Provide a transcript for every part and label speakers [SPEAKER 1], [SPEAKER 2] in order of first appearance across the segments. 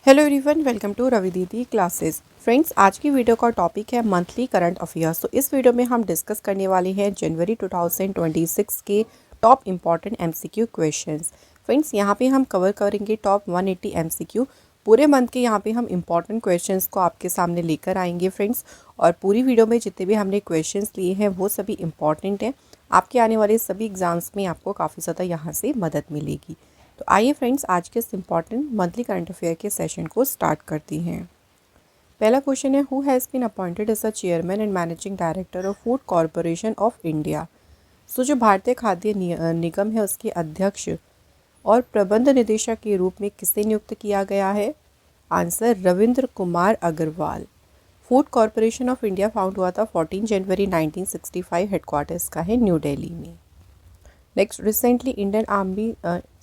[SPEAKER 1] Hello everyone, welcome to Ravi Didi classes. Friends, आज की video का टॉपिक है मंथली करंट अफेयर्स। तो इस वीडियो में हम डिस्कस करने वाले हैं जनवरी 2026 के top important MCQ questions. Friends, यहाँ पे हम कवर करेंगे टॉप 180 एमसीक्यू। पूरे मंथ के यहाँ पे हम इम्पॉर्टेंट क्वेश्चंस को आपके सामने लेकर आएंगे फ्रेंड्स। और पूरी वीडियो में जितने भी हमने क्वेश्चंस लिए हैं वो सभी इम्पॉर्टेंट हैं। आपके आने वाले सभी एग्जाम्स में आपको काफ़ी ज़्यादा यहाँ से मदद मिलेगी। तो आइए फ्रेंड्स, आज के इस इम्पॉर्टेंट मंथली करंट अफेयर के सेशन को स्टार्ट करती हैं। पहला क्वेश्चन है, who has been appointed as the chairman and managing director of Food corporation of India. So जो भारतीय खाद्य निगम है उसके अध्यक्ष और प्रबंध निदेशक के रूप में किसे नियुक्त किया गया है? Answer, Ravindra Kumar Agarwal. Food corporation of India found हुआ था 14 जनवरी 1965। हेडक्वार्टर्स का है न्यू दिल्ली में। Next, recently Indian army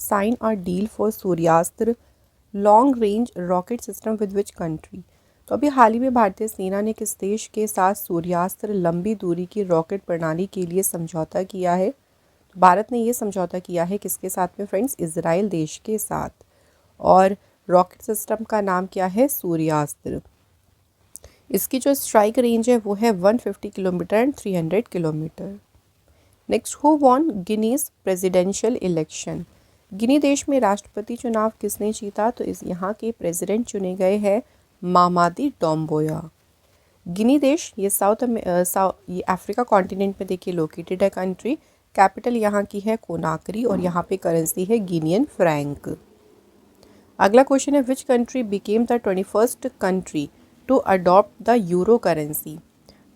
[SPEAKER 1] sign a deal for Suryastra long range rocket system with which country. तो अभी हाल ही में भारतीय सेना ने किस देश के साथ सूर्यास्त्र लंबी दूरी की रॉकेट प्रणाली के लिए समझौता किया है? तो भारत ने ये समझौता किया है किसके साथ में फ्रेंड्स? इजराइल देश के साथ। और रॉकेट सिस्टम का नाम क्या है? सूर्यास्त्र। इसकी जो स्ट्राइक रेंज है वो है 150 kilometre and 300 kilometre. Next, who won Guinea's presidential election. Guinea देश में राष्ट्रपति चुनाव किसने जीता? तो इस यहाँ के प्रेसिडेंट चुने गए हैं मामादी डोम्बोया। गिनी देश ये ये अफ्रीका कॉन्टिनेंट में देखिए लोकेटेड है कंट्री। कैपिटल यहाँ की है कोनाक्री और यहाँ पे करेंसी है गिनियन फ्रैंक। अगला क्वेश्चन है, which country became the 21st country to adopt the euro currency.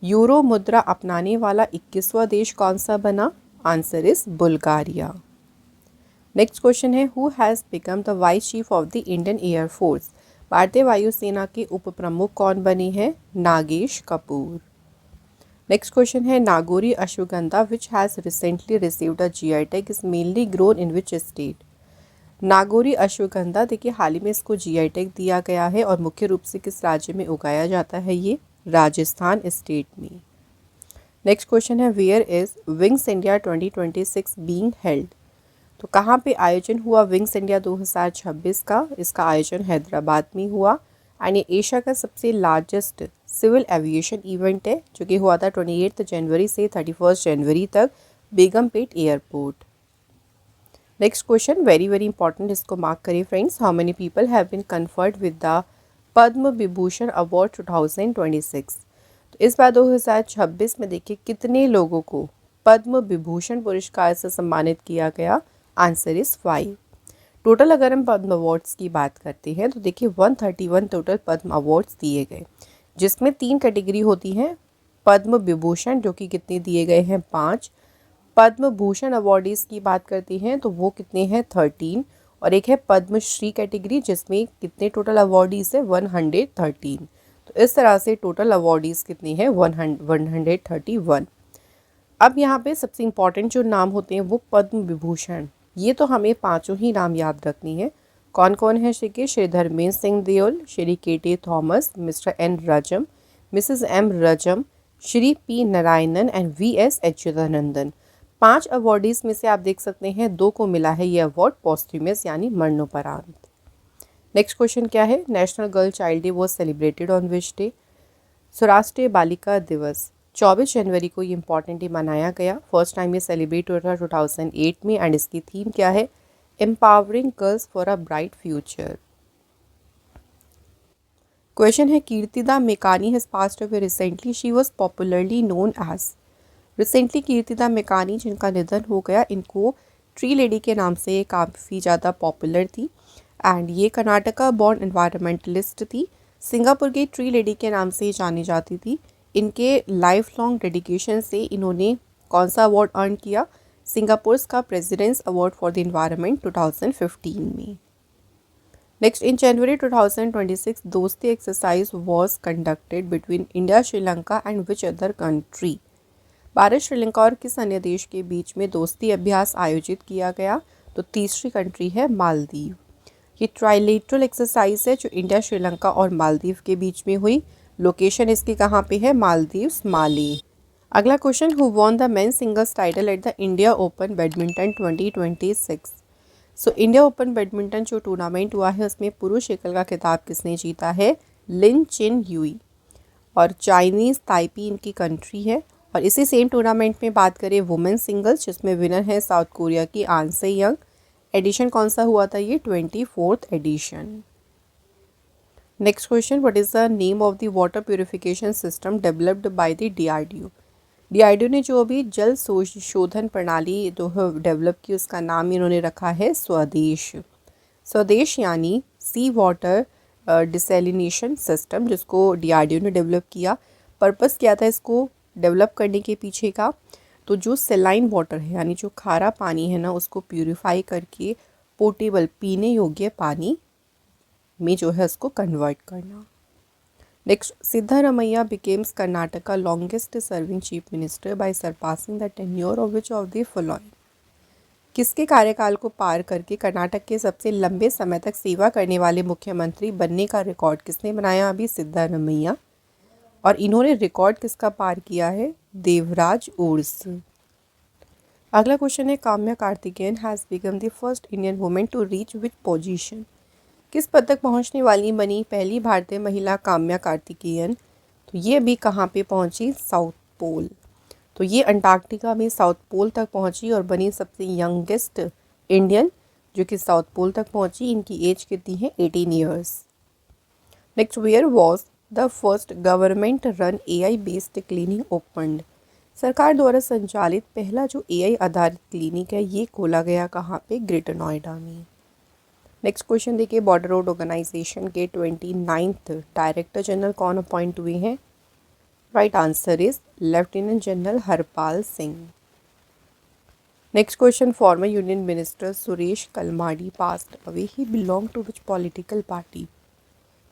[SPEAKER 1] Euro मुद्रा अपनाने वाला 21वां देश कौन सा बना? Answer is Bulgaria. Next question है, who has become the vice chief of the Indian air force. भारतीय वायुसेना के उप प्रमुख कौन बने हैं? नागेश कपूर। नेक्स्ट क्वेश्चन है, Nagauri Ashwagandha which has recently received a GI tag is mainly grown in which state. Nagauri Ashwagandha देखिए हाल ही में इसको जीआई टैग दिया गया है और मुख्य रूप से किस राज्य में उगाया जाता है? ये राजस्थान स्टेट में। नेक्स्ट क्वेश्चन है, where is Wings India 2026 being held. तो कहाँ पे आयोजन हुआ विंग्स इंडिया 2026 का? इसका आयोजन हैदराबाद में हुआ एंड ये एशिया का सबसे लार्जेस्ट सिविल एविएशन इवेंट है जो कि हुआ था 28 जनवरी से 31 जनवरी तक Begumpet airport. Next question very very important, इसको मार्क करिए friends. How many people have been conferred with the Padma Vibhushan award 2026। तो इस बार 2026 में देखिए कितने लोगों को पद्म विभूषण पुरस्कार से सम्मानित किया गया? Answer is 5। टोटल अगर हम पद्म अवार्ड्स की बात करते हैं तो देखिए 131 टोटल पद्म अवार्ड्स दिए गए, जिसमें 3 कैटेगरी होती हैं। पद्म विभूषण जो कि कितने दिए गए हैं? 5। पद्म भूषण अवार्डीज की बात करते हैं तो वो कितने हैं? 13। और एक है पद्मश्री कैटेगरी जिसमें कितने टोटल अवार्डीज है? 113। तो इस तरह से टोटल अवार्डीज कितने हैं? 131। अब यहाँ पे सबसे इम्पॉर्टेंट जो नाम होते हैं वो पद्म विभूषण, ये तो हमें 5 ही नाम याद रखनी है। कौन कौन है? Shri Dharmendra Singh Deol, Shri K Thomas, mister N Rajam, Mrs M Rajam, Shri P Narayanan and वी.एस. अच्युतानंदन। 5 अवार्डीज में से आप देख सकते हैं 2 को मिला है ये अवार्ड पॉस्ट्यूमस यानी मरणोपरांत। नेक्स्ट क्वेश्चन क्या है? National girl child day was celebrated on which day. So राष्ट्रीय बालिका दिवस 24 जनवरी को ये इंपॉर्टेंट डे मनाया गया। फर्स्ट टाइम ये सेलिब्रेट हुआ था 2008 में एंड इसकी थीम क्या है? Empowering girls for a bright future. Question है, Kirtida Mekani has passed away recently, she was popularly known as. Recently Kirtida Mekani जिनका निधन हो गया, इनको ट्री लेडी के नाम से काफ़ी ज़्यादा पॉपुलर थी एंड ये कर्नाटका बॉर्न एनवायरमेंटलिस्ट थी। सिंगापुर की ट्री लेडी के नाम से जानी जाती थी। इनके लाइफ लॉन्ग डेडिकेशन से इन्होंने कौन सा अवार्ड अर्न किया? सिंगापुर का president's award for the environment 2015 में। Next, in January 2026 Dosti exercise was conducted between India Sri Lanka and which other country. Bharat Sri Lanka और किस अन्य देश के बीच में दोस्ती अभ्यास आयोजित किया गया? तो तीसरी कंट्री है मालदीव। ये ट्राइलेटरल एक्सरसाइज है जो इंडिया श्रीलंका और मालदीव के बीच में हुई। लोकेशन इसकी कहाँ पे है? मालदीव्स, माली। अगला question, who won the men singles title at the India open badminton 2026। So India open badminton जो टूर्नामेंट हुआ है उसमें पुरुष एकल का खिताब किसने जीता है? लिन चिन ह्यूई। और चाइनीज़ ताइपी इनकी कंट्री है। और इसी सेम टूर्नामेंट में बात करें वुमेन सिंगल्स जिसमें विनर है साउथ कोरिया की आन से यंग। एडिशन कौन सा हुआ था? ये 24th edition. Next question, what is the name of the water purification system developed by the DRDO? DRDO ने जो अभी जल शोधन प्रणाली जो डेवलप की उसका नाम इन्होंने रखा है स्वदेश। स्वदेश यानी सी वाटर डिसैलिनेशन सिस्टम जिसको डीआरडीओ ने डेवलप किया। पर्पस क्या था इसको डेवलप करने के पीछे का? तो जो सेलाइन वाटर है यानी जो खारा पानी है ना उसको प्यूरिफाई करके पोर्टेबल पीने योग्य पानी में जो है उसको कन्वर्ट करना। Next, Siddaramaiah becomes Karnataka longest serving chief minister by surpassing the tenure of which of the following? किसके कार्यकाल को पार करके कर्नाटक के सबसे लंबे समय तक सेवा करने वाले मुख्यमंत्री बनने का रिकॉर्ड किसने बनाया? अभी सिद्धारमैया। और इन्होंने रिकॉर्ड किसका पार किया है? देवराज ओड्स। अगला क्वेश्चन है, Kamya Karthikeyan has become the first Indian women to reach which position? किस पद तक पहुंचने वाली बनी पहली भारतीय महिला काम्या कार्तिकेयन? तो ये भी कहाँ पे पहुंची? South pole. तो ये अंटार्कटिका में साउथ पोल तक पहुंची और बनी सबसे यंगेस्ट इंडियन जो कि साउथ पोल तक पहुंची। इनकी एज कितनी है? 18 years. Next, where was the first government run AI based clinic opened? सरकार द्वारा संचालित पहला जो एआई आधारित क्लिनिक है ये खोला गया कहाँ पे? ग्रेटर नोएडा में। नेक्स्ट क्वेश्चन देखिए, बॉर्डर रोड ऑर्गेनाइजेशन के 29th डायरेक्टर जनरल कौन अपॉइंट हुए हैं? Right answer is lieutenant general Harpal Singh. Next question, former union minister Suresh Kalmadi passed away, he belong to which political party?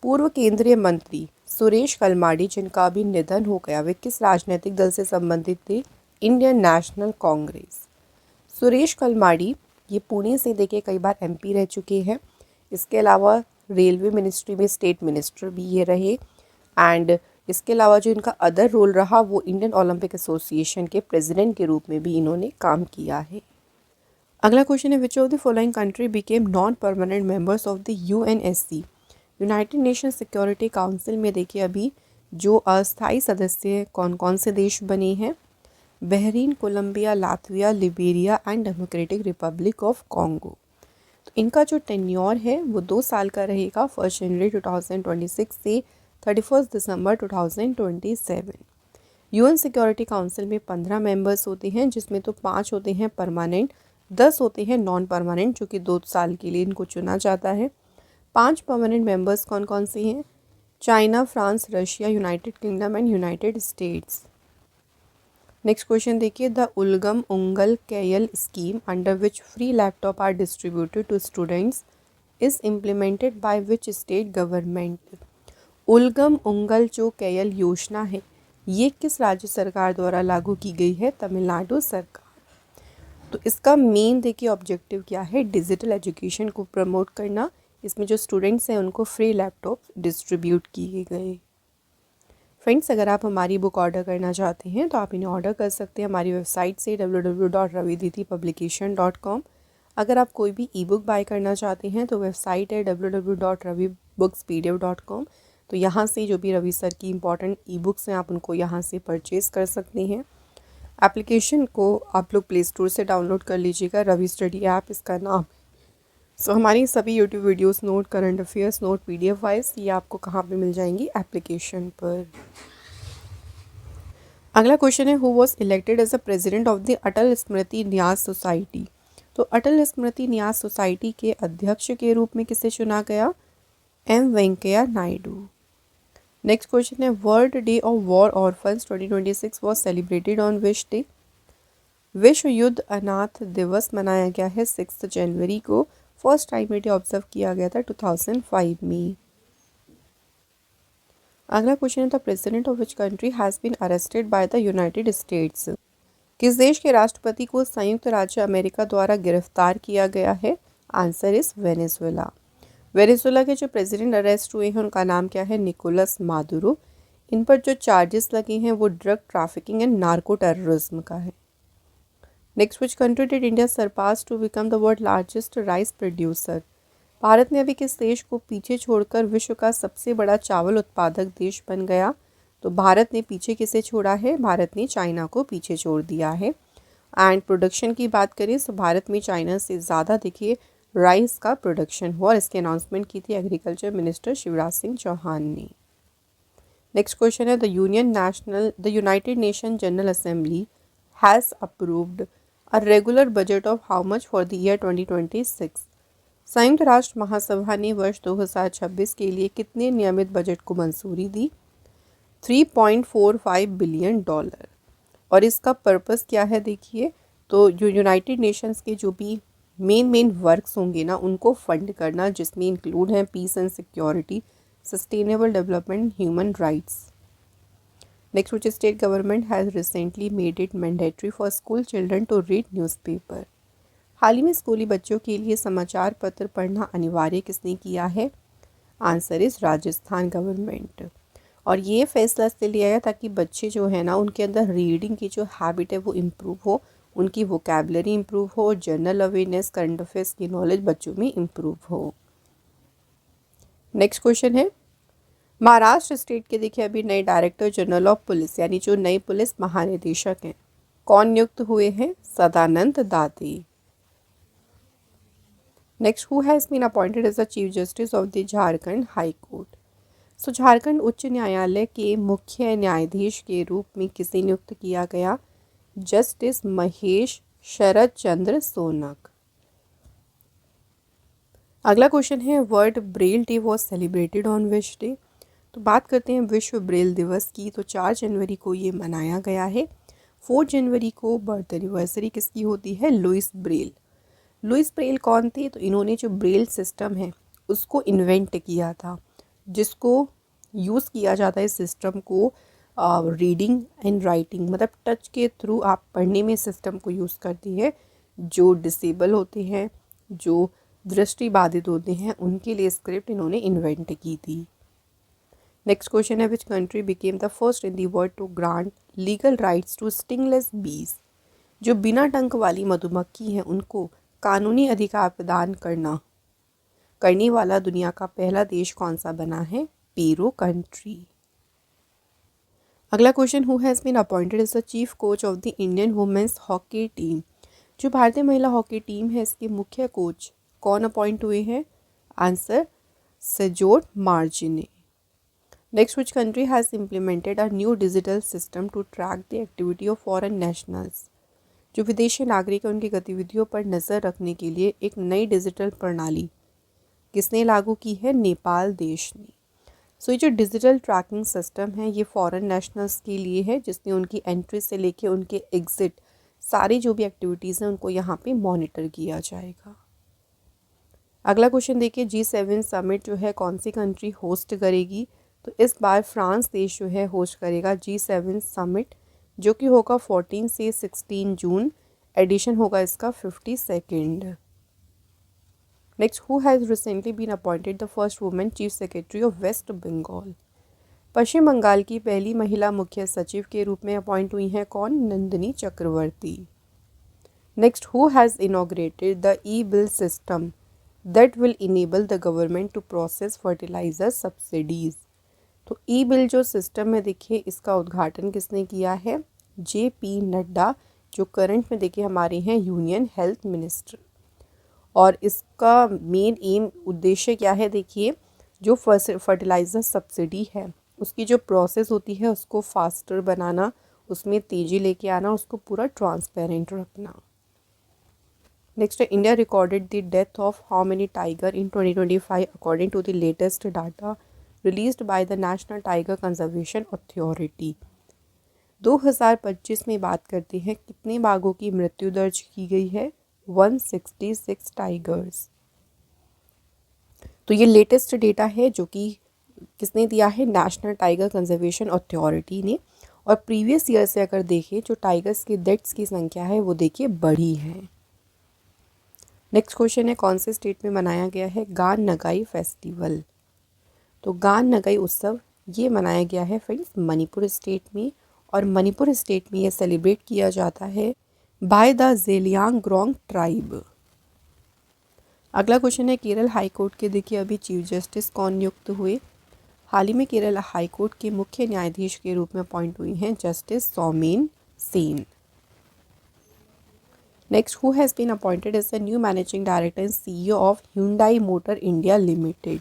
[SPEAKER 1] पूर्व केंद्रीय मंत्री सुरेश कलमाडी जिनका भी निधन हो गया वे किस राजनीतिक दल से संबंधित थे? Indian National Congress. Suresh Kalmadi ये पुणे से देखिए कई बार एमपी रह चुके हैं। इसके अलावा रेलवे मिनिस्ट्री में स्टेट मिनिस्टर भी ये रहे। एंड इसके अलावा जो इनका अदर रोल रहा वो इंडियन ओलंपिक एसोसिएशन के प्रेसिडेंट के रूप में भी इन्होंने काम किया है। अगला क्वेश्चन है, विच of the following country became non permanent members of the UNSC? United nation security council में देखिए अभी जो अस्थायी सदस्य कौन कौन से देश बने हैं? Bahrain, Colombia, Latvia, Liberia and Democratic Republic of Congo. तो इनका जो टेन्योर है वो 2 साल का रहेगा, 1 जनवरी 2026 से 31 दिसंबर 2027। यूएन सिक्योरिटी काउंसिल में 15 मेंबर्स होते हैं जिसमें तो 5 होते हैं परमानेंट, 10 होते हैं नॉन परमानेंट जो कि 2 साल के लिए इनको चुना जाता है। 5 परमानेंट मेंबर्स कौन कौन से हैं? China, France, Russia, United Kingdom and United States. Next question देखिए, the Ulagam Ungal Kaiyil scheme under which free laptop are distributed to students is implemented by which state government? Ulagam Ungal जो कैयल योजना है ये किस राज्य सरकार द्वारा लागू की गई है? तमिलनाडु सरकार। तो इसका मेन देखिए ऑब्जेक्टिव क्या है? डिजिटल एजुकेशन को प्रमोट करना। इसमें जो स्टूडेंट्स हैं उनको फ्री लैपटॉप डिस्ट्रीब्यूट किए गए। फ्रेंड्स, अगर आप हमारी बुक ऑर्डर करना चाहते हैं तो आप इन्हें ऑर्डर कर सकते हैं हमारी वेबसाइट से www.raviditipublication.com। अगर आप कोई भी ई बुक बाय करना चाहते हैं तो वेबसाइट है www.ravibookspdf.com। तो यहाँ से जो भी रवि सर की इंपॉर्टेंट ई बुक्स हैं आप उनको यहाँ से परचेज़ कर सकते हैं। एप्लीकेशन को आप लोग प्ले स्टोर से डाउनलोड कर लीजिएगा, रवि स्टडी ऐप इसका नाम। हमारी सभी YouTube videos, note, current affairs note, PDF wise ये आपको कहाँ पे मिल जाएंगी? एप्लीकेशन पर। अगला क्वेश्चन है, who was elected as a president of the Atal Smriti Nyas society? तो अटल स्मृति न्यास सोसाइटी के अध्यक्ष के रूप में किसे चुना गया? M Venkaiah Naidu. Next question है, world day of war orphans 2026 was celebrated on which day? विश्व युद्ध अनाथ दिवस मनाया गया है 6 जनवरी को। फर्स्ट टाइम ये ऑब्जर्व किया गया था 2005 में। अगला क्वेश्चन है, the president of which country has been arrested by the United States? किस देश के राष्ट्रपति को संयुक्त राज्य अमेरिका द्वारा गिरफ्तार किया गया है? Answer is Venezuela. वेनेजुएला के जो प्रेसिडेंट अरेस्ट हुए हैं उनका नाम क्या है? Nicolas Maduro. इन पर जो चार्जेस लगे हैं वो drug trafficking and narco terrorism का है। Next, which country did India surpass to become the world largest rice producer? Bharat ने अभी किस देश को पीछे छोड़कर विश्व का सबसे बड़ा चावल उत्पादक देश बन गया? तो भारत ने पीछे किसे छोड़ा है? भारत ने चाइना को पीछे छोड़ दिया है। एंड प्रोडक्शन की बात करें तो भारत में चाइना से ज़्यादा देखिए राइस का प्रोडक्शन हुआ और इसकी अनाउंसमेंट की थी एग्रीकल्चर मिनिस्टर शिवराज सिंह चौहान ने। नेक्स्ट क्वेश्चन है, the United nation general assembly has approved a regular budget of how much for the year 2026? संयुक्त राष्ट्र महासभा ने वर्ष 2026 के लिए कितने नियमित बजट को मंजूरी दी? $3.45 बिलियन। और इसका पर्पस क्या है देखिए, तो जो यूनाइटेड नेशंस के जो भी मेन वर्क्स होंगे ना उनको फंड करना, जिसमें इंक्लूड हैं peace and security, sustainable development, human rights. Next, which state government has recently made it mandatory for school children to read newspaper? हाल ही में स्कूली बच्चों के लिए समाचार पत्र पढ़ना अनिवार्य किसने किया है? Answer is Rajasthan government. और ये फैसला इसलिए लिया गया ताकि बच्चे जो है ना उनके अंदर रीडिंग की जो हैबिट है वो इम्प्रूव हो, उनकी वोकेबलरी इम्प्रूव हो और जनरल अवेयरनेस, करंट अफेयर्स की नॉलेज बच्चों में इम्प्रूव हो। नेक्स्ट क्वेश्चन है, महाराष्ट्र स्टेट के देखिए अभी नए डायरेक्टर जनरल ऑफ पुलिस यानी जो नए पुलिस महानिदेशक हैं, कौन नियुक्त हुए हैं? Sadanand Date. Next, who has been appointed as the chief justice of the Jharkhand high court? So Jharkhand उच्च न्यायालय के मुख्य न्यायाधीश के रूप में किसे नियुक्त किया गया? जस्टिस महेश शरद चंद्र सोनक। अगला क्वेश्चन है, world Braille day was celebrated on which day? तो बात करते हैं विश्व ब्रेल दिवस की, तो 4 जनवरी को ये मनाया गया है। 4 जनवरी को बर्थ एनिवर्सरी किसकी होती है? Louis Braille. लुइस ब्रेल कौन थे? तो इन्होंने जो ब्रेल सिस्टम है उसको इन्वेंट किया था, जिसको यूज़ किया जाता है इस सिस्टम को रीडिंग एंड राइटिंग, मतलब टच के थ्रू आप पढ़ने में सिस्टम को यूज़ करती है। जो डिसेबल होते हैं, जो दृष्टि बाधित होते हैं, उनके लिए स्क्रिप्ट इन्होंने इन्वेंट की थी। नेक्स्ट क्वेश्चन है, which country became the first in the world to grant legal rights to stingless bees? जो बिना डंक वाली मधुमक्खी हैं उनको कानूनी अधिकार प्रदान करने वाला दुनिया का पहला देश कौन सा बना है? Peru country. अगला question, who has been appointed as the chief coach of the Indian women's hockey team? जो भारतीय महिला हॉकी टीम है इसके मुख्य कोच कौन अपॉइंट हुए हैं? Answer Sjoerd Marijne. Next, which country has implemented a new digital system to track the activity of foreign nationals? जो विदेशी नागरिक हैं उनकी गतिविधियों पर नज़र रखने के लिए एक नई डिजिटल प्रणाली किसने लागू की है? नेपाल देश ने। सो ये जो डिजिटल ट्रैकिंग सिस्टम है ये फॉरेन नेशनल्स के लिए है, जिसमें उनकी एंट्री से लेके उनके एग्ज़िट सारी जो भी एक्टिविटीज़ हैं उनको यहाँ पे मॉनिटर किया जाएगा। अगला क्वेश्चन देखिए, G7 समिट जो है कौन सी कंट्री होस्ट करेगी? तो इस बार फ्रांस देश जो है होस्ट करेगा G7 समिट, जो कि होगा 14 से 16 जून। एडिशन होगा इसका 52nd। Next, who has recently been appointed the first women chief secretary of West Bengal? पश्चिम बंगाल की पहली महिला मुख्य सचिव के रूप में अपॉइंट हुई हैं कौन? Nandini Chakraborty. Next, who has inaugurated the E bill system that will enable the government to process fertiliser subsidies? तो ई बिल जो सिस्टम है देखिए इसका उद्घाटन किसने किया है? JP नड्डा, जो करंट में देखिए हमारे हैं यूनियन हेल्थ मिनिस्टर। और इसका मेन एम उद्देश्य क्या है देखिए, जो फर्टिलाइज़र सब्सिडी है उसकी जो प्रोसेस होती है उसको फास्टर बनाना, उसमें तेज़ी लेके आना, उसको पूरा ट्रांसपेरेंट रखना। Next, India recorded the death of how many tiger in 2025 according to the latest data released by the National Tiger Conservation Authority? 2025 में बात करते हैं कितने बाघों की मृत्यु दर्ज की गई है? 166 टाइगर्स। तो ये लेटेस्ट डेटा है जो कि किसने दिया है? नेशनल टाइगर कंजर्वेशन अथॉरिटी ने। और प्रीवियस ईयर से अगर देखें जो टाइगर्स के डेथ्स की संख्या है वो देखिए बढ़ी है। नेक्स्ट क्वेश्चन है, कौन से स्टेट में मनाया गया है गान नगाई फेस्टिवल? तो गान नगाई उत्सव ये मनाया गया है फ्रेंड्स मणिपुर स्टेट में। और मणिपुर स्टेट में ये सेलिब्रेट किया जाता है बाय द ज़ेलियांगरोंग ट्राइब। अगला क्वेश्चन है केरल हाई कोर्ट के देखिए अभी चीफ जस्टिस कौन नियुक्त हुए। हाल ही में केरल हाई कोर्ट के मुख्य न्यायाधीश के रूप में अपॉइंट हुई हैं justice Soumen Sen. Next, who has been appointed as the new managing director and CEO of Hyundai Motor India Limited.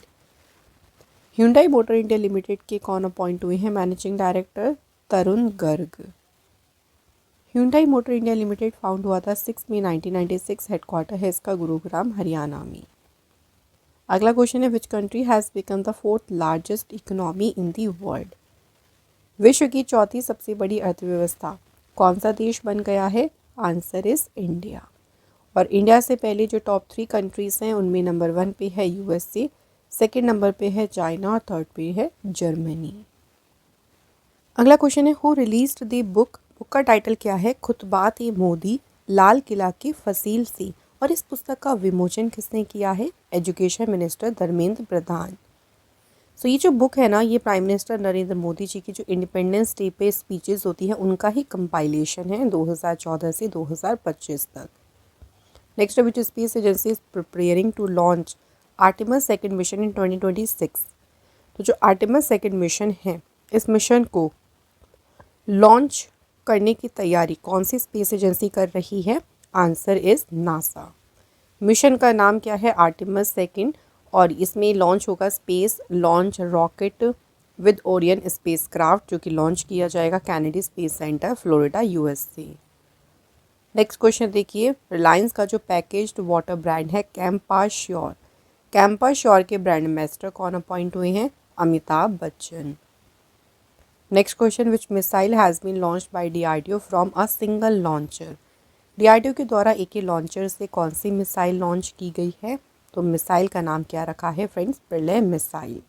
[SPEAKER 1] Hyundai Motor India Limited के कौन अपॉइंट हुए हैं managing director? Tarun Garg. Hyundai Motor India Limited found हुआ था 6 मई 1996, headquarter है इसका गुरुग्राम हरियाणा में। अगला क्वेश्चन है which country has become the fourth largest economy in the world. विश्व की चौथी सबसे बड़ी अर्थव्यवस्था कौन सा देश बन गया है? Answer is India. और इंडिया से पहले जो टॉप 3 कंट्रीज हैं उनमें नंबर 1 पे है यूएसए, सेकेंड नंबर पे है चाइना और थर्ड पे है जर्मनी। अगला क्वेश्चन है who released the book. Book का टाइटल क्या है? खुतबात ए मोदी लाल किला की फसील से। और इस पुस्तक का विमोचन किसने किया है? Education minister Dharmendra Pradhan. सो ये जो बुक है ना, ये प्राइम मिनिस्टर नरेंद्र मोदी जी की जो इंडिपेंडेंस डे पे स्पीचेस होती हैं उनका ही कंपाइलेशन है 2014 से 2025 तक। Next, which space agency is preparing to launch Artemis second mission in 2026। तो जो आर्टेमिस सेकंड मिशन है, इस मिशन को लॉन्च करने की तैयारी कौन सी स्पेस एजेंसी कर रही है? Answer is NASA. मिशन का नाम क्या है? आर्टेमिस सेकंड, और इसमें लॉन्च होगा space launch rocket with Orion spacecraft, जो कि लॉन्च किया जाएगा Kennedy Space Center Florida USA. Next question देखिए, रिलायंस का जो पैकेज्ड वाटर ब्रांड है कैंपा श्योर, कैंपा श्योर के ब्रांड एम्बेसडर कौन अपॉइंट हुए हैं? Amitabh Bachchan. Next question, which missile has been launched by DRDO from a single launcher. DRDO के द्वारा एक ही लॉन्चर से कौन सी मिसाइल लॉन्च की गई है? तो मिसाइल का नाम क्या रखा है friends? Pralay missile.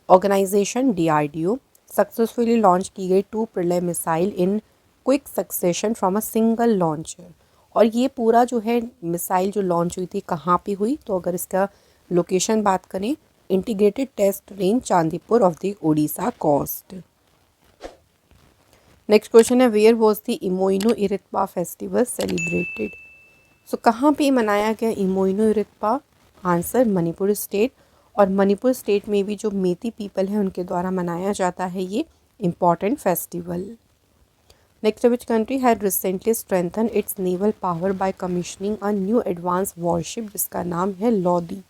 [SPEAKER 1] Organisation DRDO successfully launch की गई 2 Pralay missile in quick succession from a single launcher. और ये पूरा जो है मिसाइल जो लॉन्च हुई थी कहाँ पे हुई? तो अगर इसका लोकेशन बात करें, integrated test range Chandipur off the Odisha coast. Next question है where was the Imoinu Iratpa festival celebrated. So कहाँ पे मनाया गया इमोइनो इरित्पा? Answer Manipur state. और मणिपुर स्टेट में भी जो मेती पीपल है उनके द्वारा मनाया जाता है ये important festival. Next, which country had recently strengthen it's naval power bye commissioning a new advance worship, जिसका नाम है लोदी।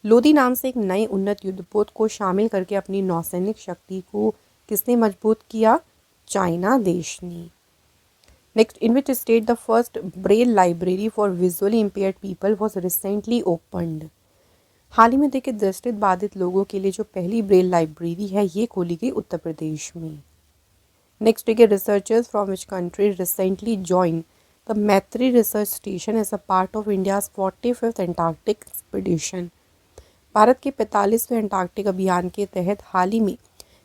[SPEAKER 1] लोदी नाम से एक नए उन्नत युद्धपोत को शामिल करके अपनी नौसैनिक शक्ति को किसने मजबूत किया? चाइना देश ने। Next, in which state the first Braille library for visually impaired people was recently opened. हाल ही में देखिए दृष्टि बाधित लोगों के लिए जो पहली ब्रेल लाइब्रेरी है ये खोली गई उत्तर प्रदेश में। नेक्स्ट, देखिए researchers from which country recently join the Maitri research station as a part of India's 45th Antarctic expedition. Bharat के 45वें अंटार्कटिक अभियान के तहत हाल ही में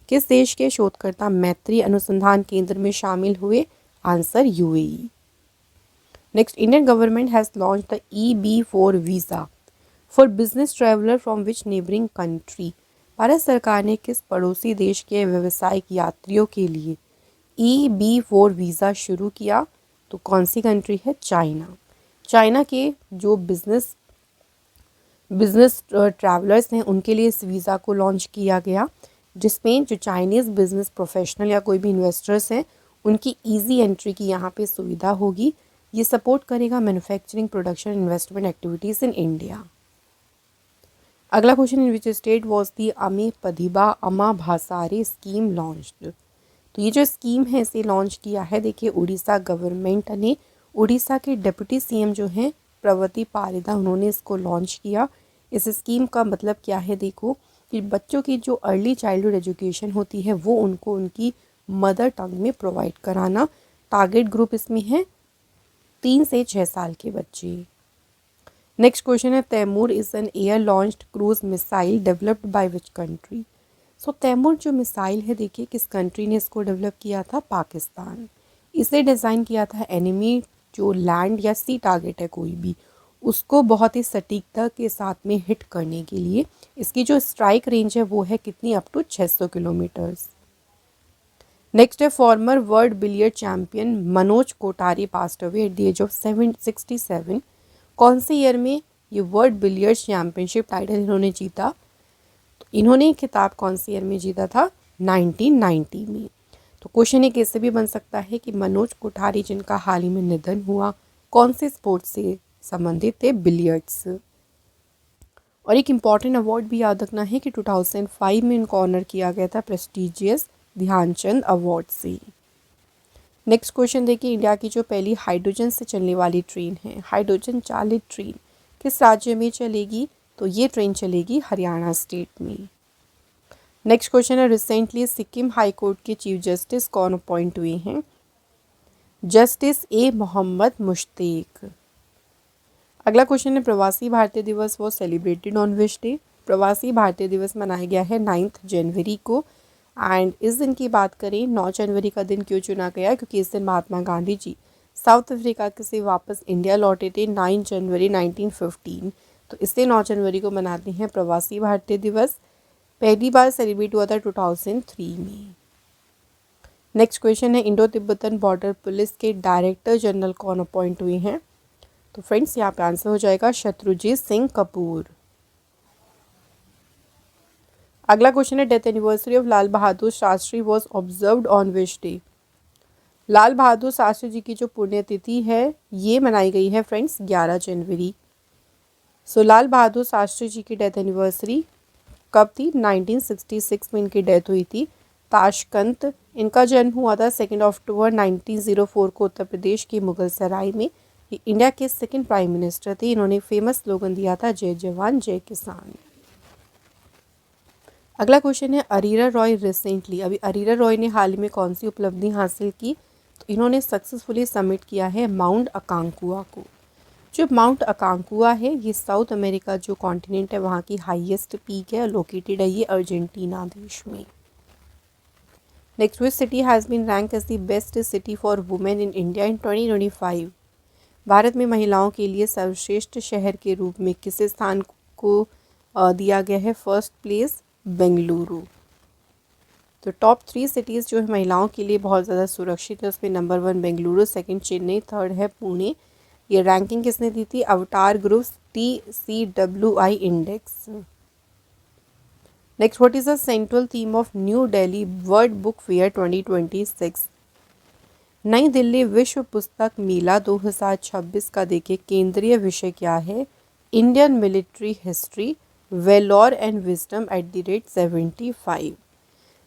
[SPEAKER 1] किस देश के शोधकर्ता मैत्री अनुसंधान केंद्र में शामिल हुए? Answer UAE. Next, Indian government has launch the EB4 visa for business traveller from which neighbouring country. Bharat सरकार ने किस पड़ोसी देश के व्यावसायिक यात्रियों के लिए EB4 वीज़ा शुरू किया? तो कौन सी कंट्री है? चाइना। चाइना के जो बिजनेस ट्रैवलर्स हैं उनके लिए इस वीज़ा को लॉन्च किया गया, जिसमें जो चाइनीज़ बिजनेस प्रोफेशनल या कोई भी इन्वेस्टर्स हैं उनकी इजी एंट्री की यहाँ पे सुविधा होगी। ये सपोर्ट करेगा manufacturing production investment activities in India. अगला question, in which state was the अमे पदिबा अमा भासारे स्कीम लॉन्च्ड। तो ये जो स्कीम है इसे लॉन्च किया है देखिए उड़ीसा गवर्नमेंट ने। उड़ीसा के डिप्टी सीएम जो हैं प्रवती पारिदा, उन्होंने इसको लॉन्च किया। इस स्कीम का मतलब क्या है? देखो कि बच्चों की जो अर्ली चाइल्डहुड एजुकेशन होती है वो उनको उनकी मदर टंग में प्रोवाइड कराना। टारगेट ग्रुप इसमें है 3 से 6 साल के बच्चे। नेक्स्ट क्वेश्चन है Taimur is an air launched cruise missile developed by which country. So Taimur जो मिसाइल है देखिए किस कंट्री ने इसको डेवलप किया था? पाकिस्तान। इसे डिज़ाइन किया था एनिमी जो लैंड या सी टारगेट है कोई भी, उसको बहुत ही सटीकता के साथ में हिट करने के लिए। इसकी जो स्ट्राइक रेंज है वो है कितनी? Up to 600 kilometres. नेक्स्ट है former world billiard champion Manoj Kothari passed away at the age of 67। कौन से ईयर में ये वर्ल्ड बिलियर्ड्स चैंपियनशिप टाइटल इन्होंने जीता? तो इन्होंने खिताब कौन से ईयर में जीता था? 1990 में। तो क्वेश्चन एक ऐसे भी बन सकता है कि मनोज कोठारी जिनका हाल ही में निधन हुआ कौन से स्पोर्ट्स से संबंधित थे? बिलियर्ड्स। और एक इम्पॉर्टेंट अवार्ड भी याद रखना है कि 2005 में इनको ऑनर किया गया था प्रेस्टिजियस ध्यानचंद अवार्ड से। नेक्स्ट क्वेश्चन देखिए, इंडिया की जो पहली हाइड्रोजन से चलने वाली ट्रेन है, हाइड्रोजन चालित ट्रेन किस राज्य में चलेगी? तो ये ट्रेन चलेगी हरियाणा स्टेट में। नेक्स्ट क्वेश्चन है, रिसेंटली सिक्किम हाई कोर्ट के चीफ जस्टिस कौन अपॉइंट हुए हैं? Justice A Mohammed Mushtaq. अगला क्वेश्चन है, प्रवासी भारतीय दिवस वो सेलिब्रेटेड ऑन विच डे? प्रवासी भारतीय दिवस मनाया गया है 9 जनवरी को। एंड इस दिन की बात करें 9 जनवरी का दिन क्यों चुना गया? क्योंकि इस दिन महात्मा गांधी जी साउथ अफ्रीका से वापस इंडिया लौटे थे 9 जनवरी 1915। तो इसलिए 9 जनवरी को मनाते हैं प्रवासी भारतीय दिवस। पहली बार सेलिब्रेट हुआ था 2003 में। नेक्स्ट क्वेश्चन है, इंडो तिब्बतन बॉर्डर पुलिस के डायरेक्टर जनरल कौन अपॉइंट हुए हैं? तो फ्रेंड्स यहाँ पे आंसर हो जाएगा शत्रुजीत सिंह कपूर। अगला क्वेश्चन है, death anniversary of Lal Bahadur Shastri was observed on which day? Lal Bahadur Shastri ji की जो पुण्यतिथि है ये मनाई गई है फ्रेंड्स 11 जनवरी। सो लाल बहादुर शास्त्री जी की डेथ एनिवर्सरी कब थी? 1966 में इनकी डेथ हुई थी ताशकंद। इनका जन्म हुआ था 2 अक्टूबर 1904 को उत्तर प्रदेश के मुगल सराय में। ये इंडिया के सेकंड प्राइम मिनिस्टर थे। इन्होंने फेमस स्लोगन दिया था जय जवान जय किसान। अगला क्वेश्चन है, अरीरा रॉय रिसेंटली, अभी अरीरा रॉय ने हाल ही में कौन सी उपलब्धि हासिल की? तो इन्होंने सक्सेसफुली सबमिट किया है माउंट अकांकुआ को। जो माउंट अकांकुआ है ये साउथ अमेरिका जो कॉन्टिनेंट है वहाँ की हाईएस्ट पीक है, लोकेटेड है ये अर्जेंटीना देश में। Next, which city has been rank as the best city for women in India in 2025? Bharat में महिलाओं के लिए सर्वश्रेष्ठ शहर के रूप में किस स्थान को दिया गया है? First place Bengaluru. तो टॉप 3 सिटीज़ जो है महिलाओं के लिए बहुत ज़्यादा सुरक्षित है उसमें number 1 Bengaluru, second Chennai, third है पुणे। ये रैंकिंग किसने दी थी? अवतार group TCWI index. Next, what is the central theme of new Delhi world book fair 2026? नई दिल्ली विश्व पुस्तक मेला 2026 का देखिए केंद्रीय विषय क्या है? Indian military history, valour and wisdom @75।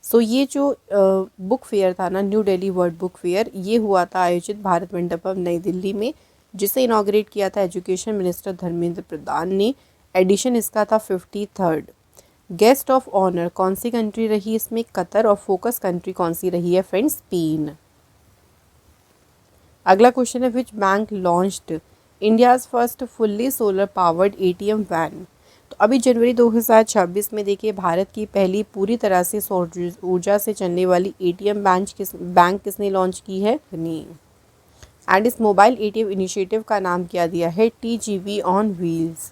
[SPEAKER 1] So ये जो बुक फेयर था ना, New Delhi world book fair, ये हुआ था आयोजित भारत मंडपम नई दिल्ली में, जिसे इनॉग्रेट किया था एजुकेशन मिनिस्टर धर्मेंद्र प्रधान ने। एडिशन इसका था 53rd। गेस्ट ऑफ ऑनर कौन सी कंट्री रही इसमें? कतर। और फोकस कंट्री कौन सी रही है फ्रेंड्स? स्पेन। अगला क्वेश्चन है, which bank launched India's first fully solar powered ATM van? तो अभी जनवरी 2026 में देखिए भारत की पहली पूरी तरह से सौर ऊर्जा से चलने वाली ATM बैंक किसने लॉन्च की है? एंड इस मोबाइल ATM इनिशिएटिव का नाम क्या दिया है? TGV on wheels.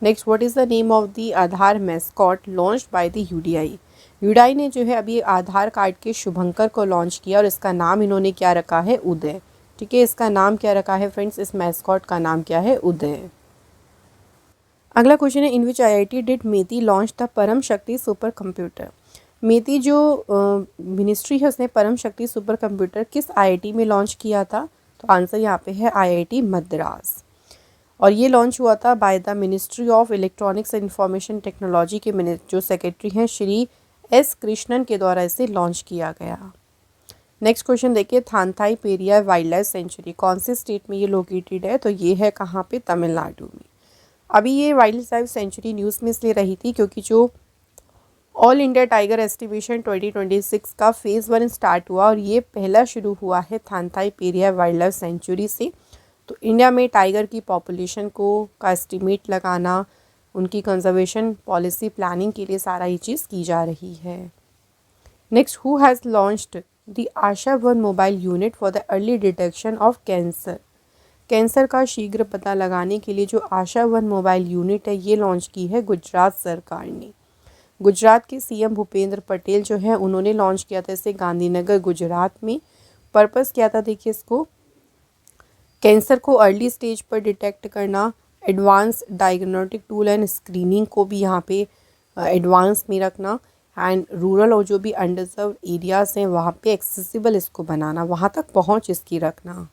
[SPEAKER 1] Next, what is the name of the Aadhaar mascot launched by the UDI? UDI ने जो है अभी आधार कार्ड के शुभंकर को लॉन्च किया और इसका नाम इन्होंने क्या रखा है? उदय। ठीक है, इसका नाम क्या रखा है फ्रेंड्स? इस मैस्कॉट का नाम क्या है? उदय। अगला क्वेश्चन है, in which IIT did Meitei launch the परम शक्ति सुपर कंप्यूटर? मेती जो मिनिस्ट्री है उसने परम शक्ति सुपर कंप्यूटर किस IIT में लॉन्च किया था? तो आंसर यहाँ पे है IIT मद्रास। और ये लॉन्च हुआ था by the ministry of electronics and information technology के जो सेक्रेटरी हैं श्री S कृष्णन के द्वारा इसे लॉन्च किया गया। नेक्स्ट क्वेश्चन देखिए, थानथाई पेरियार वाइल्ड लाइफ सेंचुरी कौन से स्टेट में ये लोकेटेड है? तो ये है कहाँ पे? तमिलनाडु में। अभी ये वाइल्ड लाइफ सेंचुरी न्यूज़ में इसलिए रही थी क्योंकि जो ऑल इंडिया टाइगर एस्टिमेशन 2026 का फेज़ 1 स्टार्ट हुआ और ये पहला शुरू हुआ है थानथाई पेरियार वाइल्ड लाइफ सेंचुरी से। तो इंडिया में टाइगर की पॉपुलेशन का एस्टिमेट लगाना, उनकी कंजर्वेशन पॉलिसी प्लानिंग के लिए सारा ये चीज़ की जा रही है। Next, who has launched the Asha 1 mobile unit for the early detection of cancer? Cancer का शीघ्र पता लगाने के लिए जो आशा 1 मोबाइल यूनिट है ये लॉन्च की है गुजरात सरकार ने। गुजरात के सीएम भूपेंद्र पटेल जो है उन्होंने लॉन्च किया था इसे गांधीनगर गुजरात में। पर्पस क्या था देखिए इसको, कैंसर को अर्ली स्टेज पर डिटेक्ट करना, advance diagnostic tool and screening को भी यहाँ पे एडवांस में रखना, एंड रूरल और जो भी अंडरसर्व्ड एरियाज हैं वहाँ पे एक्सेसिबल इसको बनाना, वहाँ तक पहुँच इसकी रखना।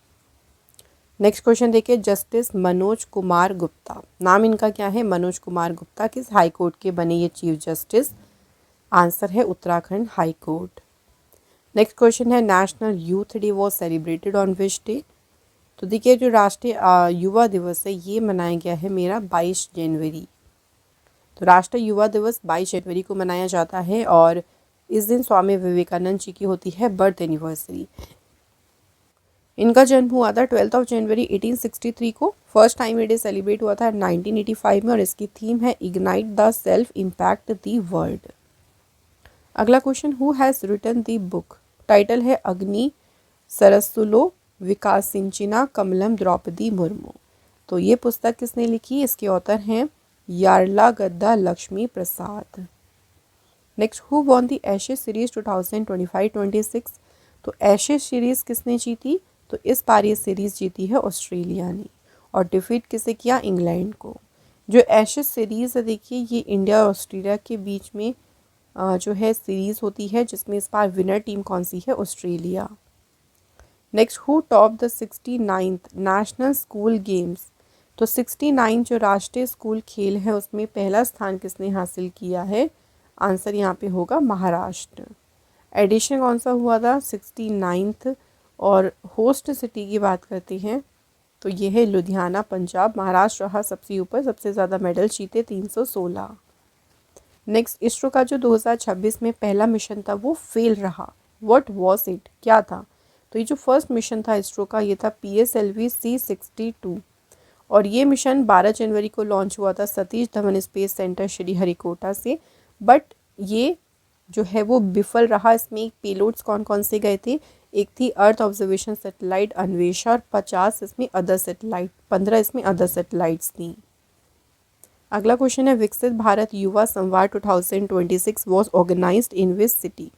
[SPEAKER 1] नेक्स्ट क्वेश्चन देखिए, जस्टिस मनोज कुमार गुप्ता, नाम इनका क्या है, मनोज कुमार गुप्ता, किस हाई कोर्ट के बने ये चीफ जस्टिस, आंसर है Uttarakhand high court. Next question है, national youth day was celebrated on which day. तो देखिए जो राष्ट्रीय युवा दिवस है ये मनाया गया है मेरा 22 जनवरी। तो राष्ट्रीय युवा दिवस 22 जनवरी को मनाया जाता है और इस दिन स्वामी विवेकानंद जी की होती है बर्थ एनिवर्सरी। इनका जन्म हुआ था 12 जनवरी 1863 को। फर्स्ट टाइम ये डे सेलिब्रेट हुआ था 1985 में और इसकी थीम है ignite the self impact the world. अगला question, who has written the book, title है अग्नि सरसुलो विकास सिंचिना कमलम द्रौपदी मुर्मू। तो ये पुस्तक किसने लिखी, इसके ऑथर हैं Yarlagadda Lakshmi Prasad. Next, who won the Ashes series 2025-26। तो एशेज सीरीज किसने जीती, तो इस बार ये सीरीज जीती है ऑस्ट्रेलिया ने और डिफीट किसे किया, इंग्लैंड को। जो एशेज सीरीज है देखिए ये इंडिया और ऑस्ट्रेलिया के बीच में जो है सीरीज होती है जिसमें इस बार विनर टीम कौन सी है, Australia. Next, who top the 69th national school games. तो 69 जो राष्ट्रीय स्कूल खेल है उसमें पहला स्थान किसने हासिल किया है, आंसर यहाँ पे होगा महाराष्ट्र। एडिशन कौन सा हुआ था, 69th। और होस्ट सिटी की बात करते हैं तो ये है लुधियाना पंजाब। महाराष्ट्र रहा सबसे ऊपर, सबसे ज़्यादा मेडल जीते 316। नेक्स्ट, इसरो का जो 2026 में पहला मिशन था वो फेल रहा, व्हाट वॉज इट, क्या था। तो ये जो फर्स्ट मिशन था इसरो का ये था PSLV C62 और ये मिशन 12 जनवरी को लॉन्च हुआ था सतीश धवन स्पेस सेंटर श्रीहरिकोटा से। बट ये जो है वो विफल रहा। इसमें पेलोड्स कौन कौन से गए थे, एक थी अर्थ ऑब्जर्वेशन सैटेलाइट अन्वेषा और 50 इसमें अदर सैटेलाइट, 15 इसमें अदर सैटेलाइट्स थी। अगला क्वेश्चन है, विकसित Bharat Yuva Samvad 2026 was organised in which city.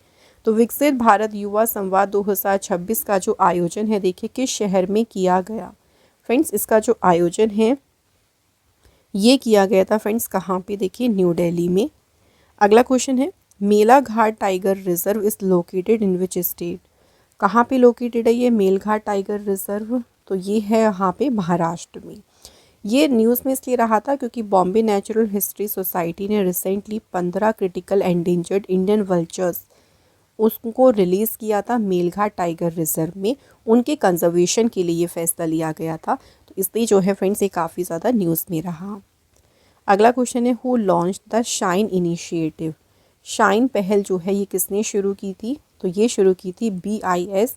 [SPEAKER 1] तो विकसित भारत युवा संवाद 2026 का जो आयोजन है देखिए किस शहर में किया गया। फ्रेंड्स इसका जो आयोजन है ये किया गया था फ्रेंड्स कहाँ पे, देखिए न्यू दिल्ली में। अगला क्वेश्चन है, Melghat tiger reserve is located in which state. कहाँ पे लोकेटेड है ये मेलघाट टाइगर रिजर्व, तो ये है यहाँ पे महाराष्ट्र में। ये न्यूज़ में इसलिए रहा था क्योंकि बॉम्बे नेचुरल हिस्ट्री सोसाइटी ने recently 15 critical endangered Indian vultures उसको रिलीज़ किया था मेलघाट टाइगर रिजर्व में। उनके कंजर्वेशन के लिए ये फैसला लिया गया था, तो इसलिए जो है फ्रेंड्स ये काफ़ी ज़्यादा न्यूज़ में रहा। अगला क्वेश्चन है, who launch the shine initiative. Shine पहल जो है ये किसने शुरू की थी, तो ये शुरू की थी BIS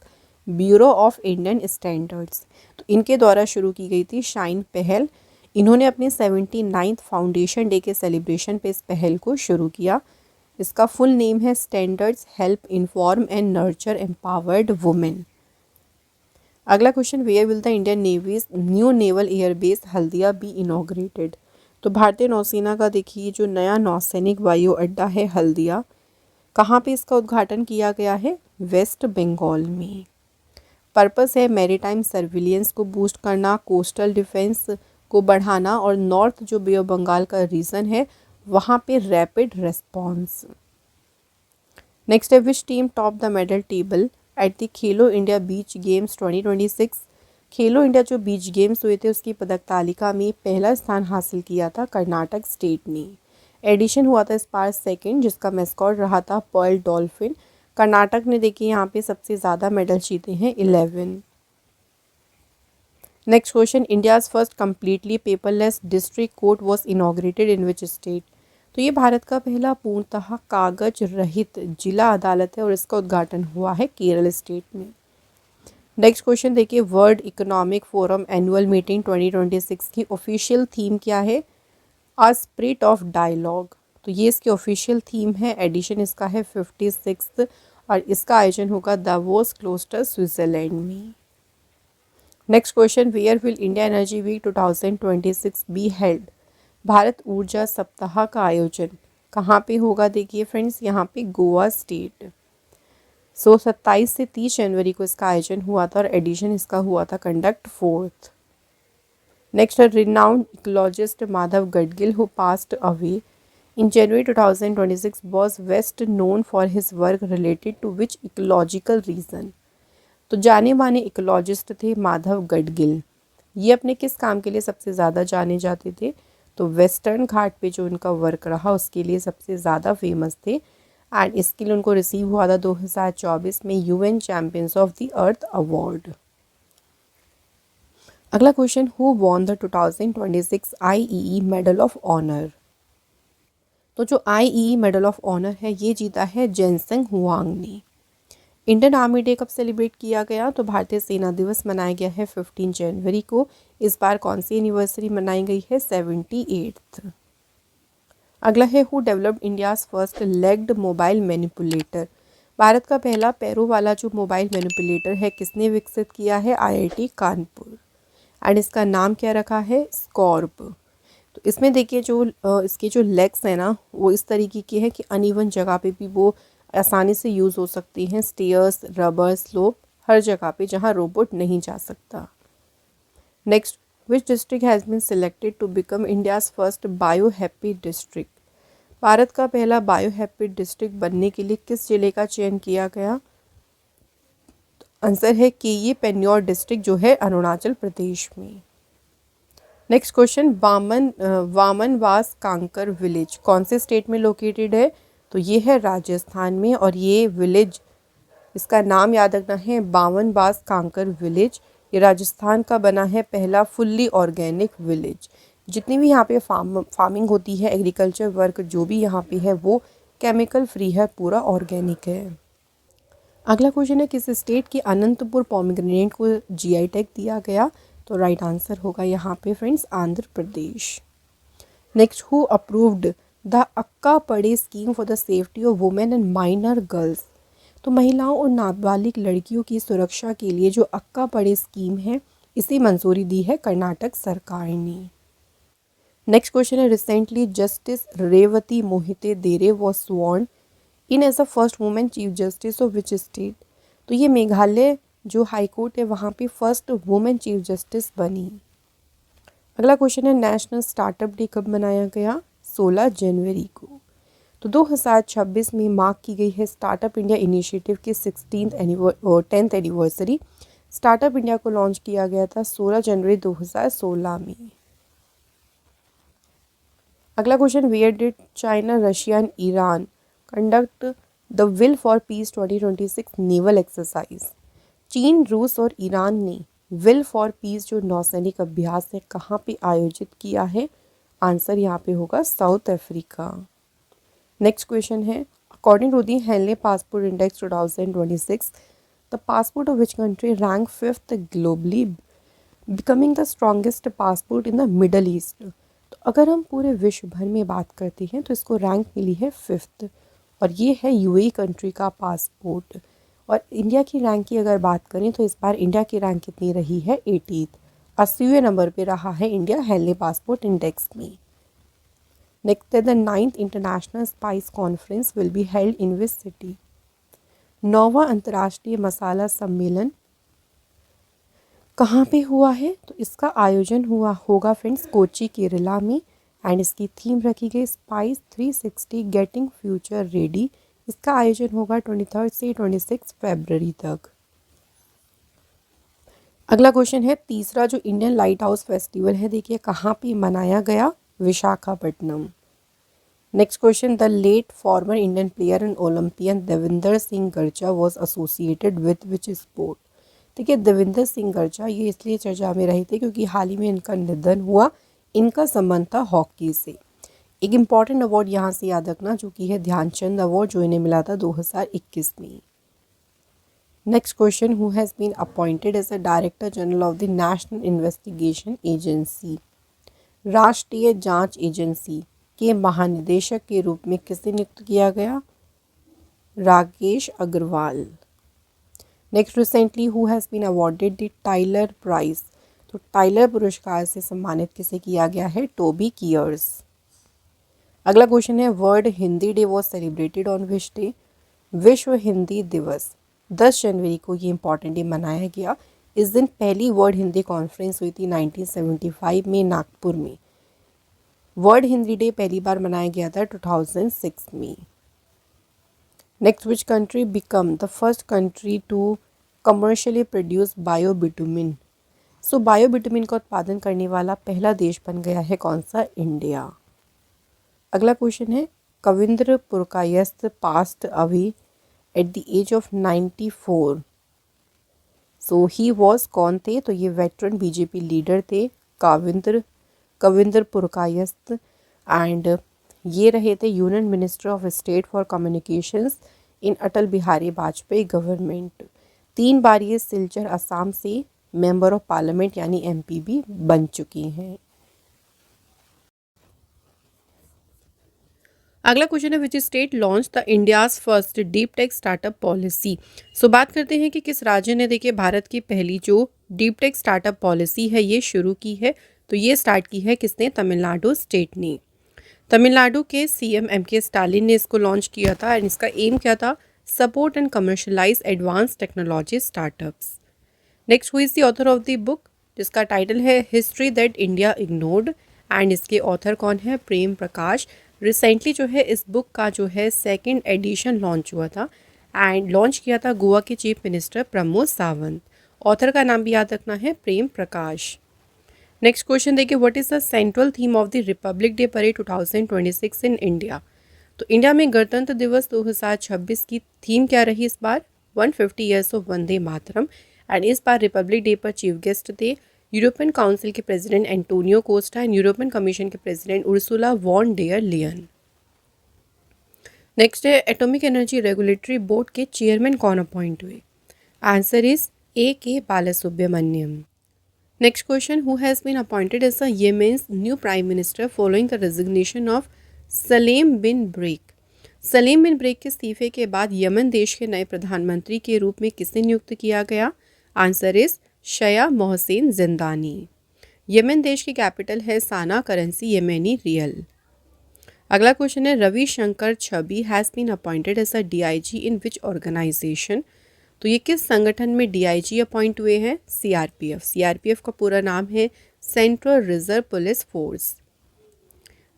[SPEAKER 1] bureau of Indian standards. तो इनके द्वारा शुरू की गई थी शाइन पहल। इन्होंने अपने 79th फाउंडेशन डे के सेलिब्रेशन पे इस पहल को शुरू किया। इसका फुल नेम है standards help inform and nurture empowered women. अगला question, where will the Indian navy's new naval airbase Haldia be inaugurated. तो भारतीय नौसेना का देखिए जो नया नौसैनिक वायु अड्डा है हल्दिया, कहाँ पे इसका उद्घाटन किया गया है, वेस्ट बंगाल में। पर्पस है मैरीटाइम सर्विलियंस को बूस्ट करना, कोस्टल डिफेंस को बढ़ाना और नॉर्थ जो बे ऑफ बंगाल का रीजन है वहाँ पे रैपिड रेस्पॉन्स। नेक्स्ट है, which team top the medal table at the Khelo India beach games 2026। Khelo India जो बीच गेम्स हुए थे उसकी पदक तालिका में पहला स्थान हासिल किया था कर्नाटक स्टेट ने। एडिशन हुआ था इस बार सेकंड जिसका मैस्कॉट रहा था पर्ल डॉल्फिन। कर्नाटक ने देखिए यहाँ पे सबसे ज़्यादा मेडल जीते हैं 11। Next question, India's first completely paperless district court was inaugurated in which state. तो ये भारत का पहला पूर्णतः कागज रहित जिला अदालत है और इसका उद्घाटन हुआ है केरल स्टेट में। नेक्स्ट क्वेश्चन देखिए, world economic forum annual meeting 2026 की ऑफिशियल थीम क्या है, अ स्पिरिट ऑफ डायलॉग। तो ये इसकी ऑफिशियल थीम है। एडिशन इसका है 56 और इसका आयोजन होगा दावोस क्लोस्टर स्विट्जरलैंड में। Next question, where will India Energy Week 2026 be held. Bharat ऊर्जा सप्ताह का आयोजन कहाँ पे होगा देखिए फ्रेंड्स, यहाँ पे गोवा स्टेट। 27 से 30 जनवरी को इसका आयोजन हुआ था और एडिशन इसका हुआ था conduct 4th। Next, renowned ecologist Madhav Gadgil who passed away in January 2026 was best known for his work related to which ecological reason। तो जाने माने इकोलॉजिस्ट थे माधव गडगिल। ये अपने किस काम के लिए सबसे ज़्यादा जाने जाते थे? तो वेस्टर्न घाट पे जो उनका वर्क रहा उसके लिए सबसे ज़्यादा फेमस थे। एंड इसके लिए उनको रिसीव हुआ था 2024 में UN champions of the earth award. अगला question, who won the 2026 IEEE medal of honour. तो जो आईईई मेडल ऑफ ऑनर है ये जीता है जेनसेंग हुआंग ने। इंडियन आर्मी डे कब सेलिब्रेट किया गया? तो भारतीय सेना दिवस मनाया गया है 15 जनवरी को। इस बार कौन सी एनिवर्सरी मनाई गई है? 78th। अगला है, who developed India's first legged mobile manipulator. Bharat का पहला पैरों वाला जो मोबाइल मैनिपुलेटर है किसने विकसित किया है? आईआईटी कानपुर। एंड इसका नाम क्या रखा है? स्कॉर्प। तो इसमें देखिए जो इसके जो लेग्स हैं ना वो इस तरीके के हैं कि अनइवन जगह पे भी वो आसानी से यूज़ हो सकती हैं। स्टेयर्स, रबर, स्लोप, हर जगह पे जहाँ रोबोट नहीं जा सकता। Next, which district has been selected to become India's first bio happy district. Bharat का पहला बायो हैप्पी डिस्ट्रिक्ट बनने के लिए किस जिले का चयन किया गया? आंसर है कि ये पेन्योर डिस्ट्रिक्ट जो है अरुणाचल प्रदेश में। नेक्स्ट क्वेश्चन, वामनवास कांकर विलेज कौन से स्टेट में लोकेटेड है? तो ये है राजस्थान में। और ये विलेज, इसका नाम याद रखना है, बावनबास कांकर विलेज। ये राजस्थान का बना है पहला फुल्ली ऑर्गेनिक विलेज। जितनी भी यहाँ पे फार्मिंग होती है, एग्रीकल्चर वर्क जो भी यहाँ पे है वो केमिकल फ्री है, पूरा ऑर्गेनिक है। अगला क्वेश्चन है, किस स्टेट की अनंतपुर पोमीग्रेनेट को जीआई टैग दिया गया? तो राइट आंसर होगा यहाँ पे friends Andhra Pradesh. Next, who approved the अक्का पड़े scheme for the safety of women and minor girls. तो महिलाओं और नाबालिग लड़कियों की सुरक्षा के लिए जो अक्का पड़े स्कीम है इसे मंजूरी दी है कर्नाटक सरकार ने। नेक्स्ट क्वेश्चन है, recently justice Revati Mohite Dere was sworn in as a first women chief justice of which state. तो ये मेघालय जो हाई कोर्ट है वहाँ पे फर्स्ट वुमेन चीफ जस्टिस बनी। अगला क्वेश्चन है, नेशनल स्टार्टअप डे कब मनाया गया? 16 जनवरी को। तो 2026 में मार्क की गई है स्टार्टअप इंडिया इनिशिएटिव की 10th एनिवर्सरी। स्टार्टअप इंडिया को लॉन्च किया गया था 16 जनवरी 2016 में। अगला question, where did China, Russia and Iran conduct the Will for Peace 2026 naval exercise. चीन, रूस और ईरान ने विल फॉर पीस जो नौसैनिक अभ्यास है कहाँ पे आयोजित किया है? आंसर यहाँ पे होगा साउथ अफ्रीका। नेक्स्ट क्वेश्चन है, according to the Henley passport Index 2026 the passport of which country rank 5th globally becoming the strongest passport in the Middle East. तो अगर हम पूरे विश्व भर में बात करते हैं तो इसको रैंक मिली है 5th और ये है यूएई कंट्री का पासपोर्ट। और इंडिया की रैंक की अगर बात करें तो इस बार इंडिया की रैंक कितनी रही है? 80th, 80वें नंबर पे रहा है इंडिया हेनले पासपोर्ट इंडेक्स में। नेक्स्ट है, the 9th international spice conference will be held in which city. 9वां अंतर्राष्ट्रीय मसाला सम्मेलन कहाँ पे हुआ है? तो इसका आयोजन होगा फ्रेंड्स कोची केरला में। एंड इसकी थीम रखी गई स्पाइस 360 गेटिंग फ्यूचर रेडी। इसका आयोजन होगा 23 से 26 फरवरी तक। अगला क्वेश्चन है, तीसरा जो इंडियन लाइट हाउस फेस्टिवल है देखिए कहाँ पे मनाया गया? Visakhapatnam. Next question, the late former Indian player and Olympian Devinder Singh Garcha was associated with which sport. देखिए देविंदर सिंह गर्जा ये इसलिए चर्चा में रहे थे क्योंकि हाल ही में इनका निधन हुआ। इनका संबंध था हॉकी से। एक इम्पॉर्टेंट अवार्ड यहाँ से याद रखना जो कि है ध्यानचंद अवार्ड जो इन्हें मिला था 2021 में। Next question, who has been appointed as a director general of the National Investigation Agency. राष्ट्रीय जांच एजेंसी के महानिदेशक के रूप में किसे नियुक्त किया गया? Rakesh Agarwal. Next, recently who has been awarded the Tyler Prize. तो टाइलर पुरस्कार से सम्मानित किसे किया गया है? Toby Kiers. अगला क्वेश्चन है World Hindi Day was celebrated on which day. विश्व हिंदी दिवस 10 जनवरी को ये इंपॉर्टेंट डे मनाया गया। इस दिन पहली वर्ल्ड हिंदी कॉन्फ्रेंस हुई थी 1975 में नागपुर में। वर्ल्ड हिंदी डे पहली बार मनाया गया था 2006 में। Next, which country become the first country to commercially produce biobitumen. So biobitumen का उत्पादन करने वाला पहला देश बन गया है कौन सा? इंडिया। अगला क्वेश्चन है Kavindra Purkayastha passed away at the age of 94। So he was कौन थे? तो ये वेटरन बीजेपी लीडर थे कविंद्र पुरकायस्थ, एंड ये रहे थे union minister of state for communications in Atal Bihari Vajpayee government. 3 बार ये सिलचर असम से मेंबर ऑफ पार्लियामेंट यानी एमपी भी बन चुकी हैं। अगला क्वेश्चन है which state launch the India's first deep tech startup policy. So बात करते हैं कि किस राज्य ने देखिए भारत की पहली जो डीप टेक स्टार्टअप पॉलिसी है ये शुरू की है। तो ये स्टार्ट की है किसने? तमिलनाडु स्टेट ने। तमिलनाडु के सीएम एमके स्टालिन ने इसको लॉन्च किया था एंड इसका एम क्या था? Support and commercialise advance technology startups. Next, who is the author of the book, जिसका टाइटल है history that India ignored, and इसके ऑथर कौन है? प्रेम प्रकाश। रिसेंटली जो है इस बुक का जो है 2nd एडिशन लॉन्च हुआ था एंड लॉन्च किया था गोवा के chief minister Pramod Sawant. Author का नाम भी याद रखना है, प्रेम प्रकाश। नेक्स्ट क्वेश्चन देखिए what is the central theme of the Republic day parade 2026 in India. तो इंडिया में गणतंत्र दिवस 2026 की थीम क्या रही इस बार? 150 years of Vande Mataram. And इस बार रिपब्लिक डे पर चीफ गेस्ट थे यूरोपियन काउंसिल के president Antonio Costa and European commission के president Ursula von der Leyen. Next है एटॉमिक एनर्जी रेगुलेटरी बोर्ड के चेयरमैन कौन अपॉइंट हुए? Answer is A K Balasubramaniam. Next question who has been appointed as the Yemen's new prime minister following the resignation of Salem bin Breik. Salim bin Breik के इस्तीफे के बाद Yemen देश के नए प्रधानमंत्री के रूप में किसे नियुक्त किया गया? Answer is Shaya Mohsin Zindani. यमन देश की कैपिटल है साना, करेंसी यमेनी रियल। अगला क्वेश्चन है Ravishankar Chhavi has been appointed as a DIG in which organisation. तो ये किस संगठन में डीआईजी अपॉइंट हुए हैं? सीआरपीएफ। सीआरपीएफ का पूरा नाम है सेंट्रल रिजर्व पुलिस फोर्स।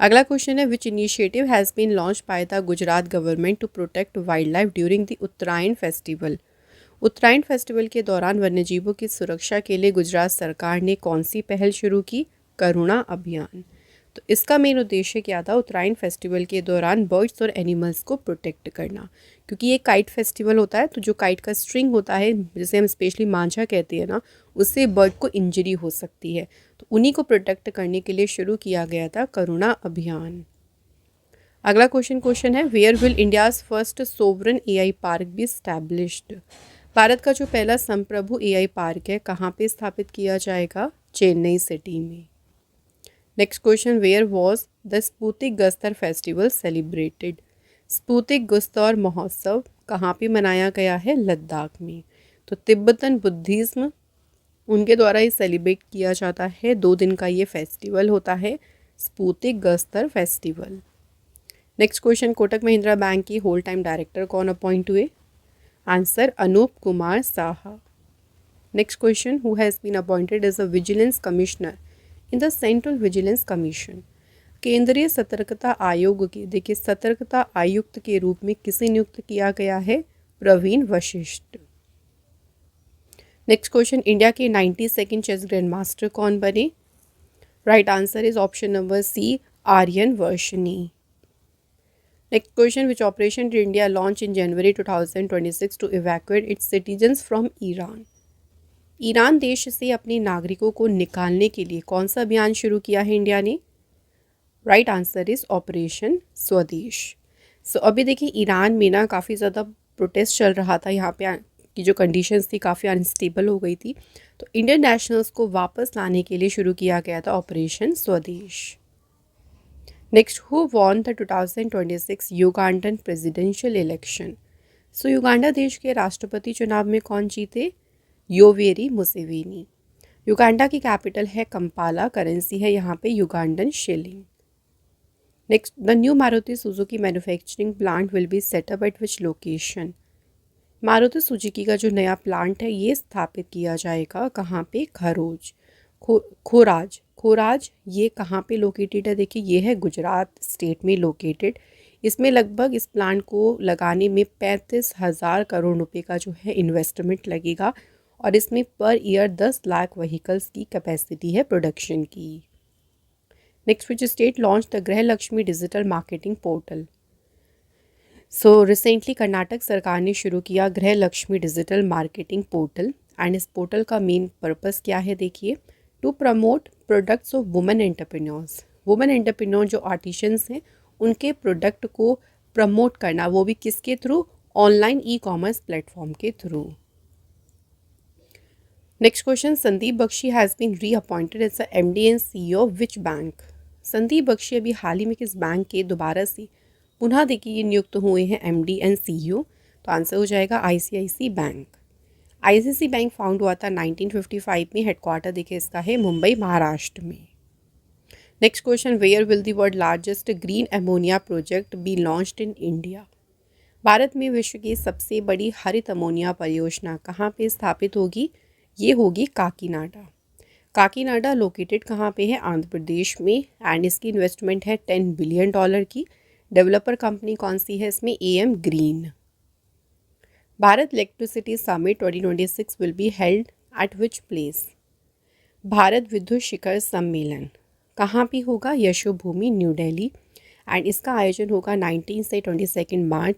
[SPEAKER 1] अगला क्वेश्चन है which initiative has been launch by the Gujarat government to protect wildlife during the Uttarayan festival. Uttarayan festival के दौरान वन्यजीवों की सुरक्षा के लिए गुजरात सरकार ने कौन सी पहल शुरू की? करुणा अभियान। तो इसका मेन उद्देश्य क्या था? उत्तरायण फेस्टिवल के दौरान बर्ड्स और एनिमल्स को प्रोटेक्ट करना, क्योंकि ये काइट फेस्टिवल होता है तो जो काइट का स्ट्रिंग होता है जिसे हम स्पेशली मांझा कहते हैं ना, उससे बर्ड को इंजरी हो सकती है। तो उन्हीं को प्रोटेक्ट करने के लिए शुरू किया गया था करुणा अभियान। अगला क्वेश्चन है where will India's first sovereign AI park be established. Bharat का जो पहला संप्रभु एआई पार्क है कहाँ पे स्थापित किया जाएगा? चेन्नई सिटी में। Next question where was the Spituk Gustor festival celebrated. Spituk Gustor महोत्सव कहाँ पे मनाया गया है? लद्दाख में। तो तिब्बतन बुद्धिज्म उनके द्वारा ही सेलिब्रेट किया जाता है। 2 दिन का ये फेस्टिवल होता है Spituk Gustor festival. Next question Kotak Mahindra bank की होल टाइम डायरेक्टर कौन अपॉइंट हुए? Answer Anup Kumar Saha. Next question who has been appointed as a vigilance commissioner in the central vigilance commission. केंद्रीय सतर्कता आयोग के देखिए सतर्कता आयुक्त के रूप में किसे नियुक्त किया गया है? Praveen Vashisht. Next question India के 92nd चेस ग्रैंड मास्टर कौन बने? Right answer is option number C Aryan Varshney. Next question which operation did India launch in January 2026 to evacuate its citizens from Iran. Iran देश से अपने नागरिकों को निकालने के लिए कौन सा अभियान शुरू किया है इंडिया ने? राइट आंसर इज ऑपरेशन स्वदेश। सो अभी देखिए ईरान में ना काफ़ी ज़्यादा प्रोटेस्ट चल रहा था, यहाँ पे की जो कंडीशंस थी काफ़ी अनस्टेबल हो गई थी, तो इंडियन नेशनल्स को वापस लाने के लिए शुरू किया गया था operation Swadesh. Next who won the 2026 Ugandan presidential election. So Uganda देश के राष्ट्रपति चुनाव में कौन जीते? Yoweri Museveni. युगांडा की कैपिटल है कंपाला, करेंसी है यहाँ पे Ugandan shilling. Next, the new Maruti Suzuki manufacturing plant will be set up at which location? Maruti Suzuki का जो नया प्लांट है ये स्थापित किया जाएगा कहाँ पे? खोराज। खोराज ये कहाँ पे लोकेटेड है? देखिए ये है गुजरात स्टेट में लोकेटेड। इसमें लगभग इस प्लांट को लगाने में 35,000 करोड़ रुपए का जो है इन्वेस्टमेंट लगेगा और इसमें पर ईयर 10 लाख व्हीकल्स की कैपेसिटी है प्रोडक्शन की। Next, which state launch the Griha Lakshmi digital marketing portal? So recently Karnataka सरकार ने शुरू किया Griha Lakshmi digital marketing portal and इस पोर्टल का मेन पर्पस क्या है? देखिए, to promote products of women entrepreneurs. Women entrepreneur जो आर्टिशंस हैं उनके प्रोडक्ट को प्रमोट करना, वो भी किसके through? Online e commerce platform के through. Next question, Sandeep Bakhshi has been reappointed as the MD and CEO of which bank? Sandeep Bakhshi अभी हाल ही में किस बैंक के दोबारा से पुनः देखिए ये नियुक्त हुए हैं एमडी एंड सीईओ? तो आंसर हो जाएगा ICICI bank. ICICI bank found हुआ था 1955 में। हेडक्वार्टर देखिए इसका है मुंबई महाराष्ट्र में। Next question, where will the world largest green ammonia project be launched in India? Bharat में विश्व की सबसे बड़ी हरित अमोनिया परियोजना कहाँ पे स्थापित होगी? ये होगी काकीनाडा। काकीनाडा लोकेटेड कहाँ पे है? आंध्र प्रदेश में एंड इसकी इन्वेस्टमेंट है $10 बिलियन की। डेवलपर कंपनी कौन सी है इसमें? Am green. Bharat electricity summit 2026 will be held at which place? Bharat विद्युत शिखर सम्मेलन कहाँ पे होगा? यशोभूमि न्यू दिल्ली एंड इसका आयोजन होगा 19 से 22 मार्च।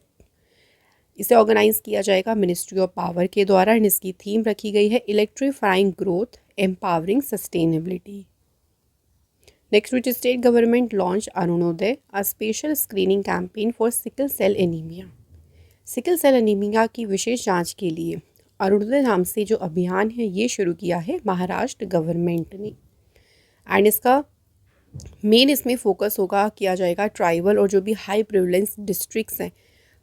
[SPEAKER 1] इसे ऑर्गेनाइज किया जाएगा मिनिस्ट्री ऑफ पावर के द्वारा एंड इसकी थीम रखी गई है electrifying growth empowering sustainability. Next, which state government launch Arunoday a special screening campaign for sickle cell anaemia? Sickle cell anaemia की विशेष जांच के लिए अरुणोदय नाम से जो अभियान है ये शुरू किया है महाराष्ट्र गवर्नमेंट ने एंड इसका मेन इसमें फोकस होगा किया जाएगा ट्राइबल और जो भी हाई प्रिवलेंस डिस्ट्रिक्ट्स हैं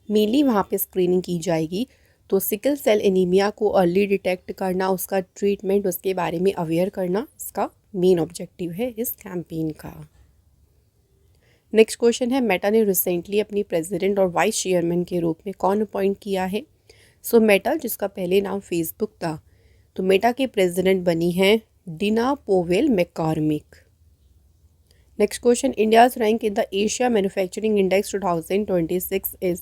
[SPEAKER 1] मेनली वहाँ पे स्क्रीनिंग की जाएगी। तो सिकल सेल एनीमिया को अर्ली डिटेक्ट करना, उसका ट्रीटमेंट, उसके बारे में अवेयर करना इसका मेन ऑब्जेक्टिव है इस कैंपेन का। नेक्स्ट क्वेश्चन है, मेटा ने रिसेंटली अपनी प्रेसिडेंट और वाइस चेयरमैन के रूप में कौन अपॉइंट किया है? सो मेटा जिसका पहले नाम फेसबुक था, तो मेटा के प्रेसिडेंट बनी हैं Dina Powell McCormick. Next question, India's rank in the Asia manufacturing index 2026 is?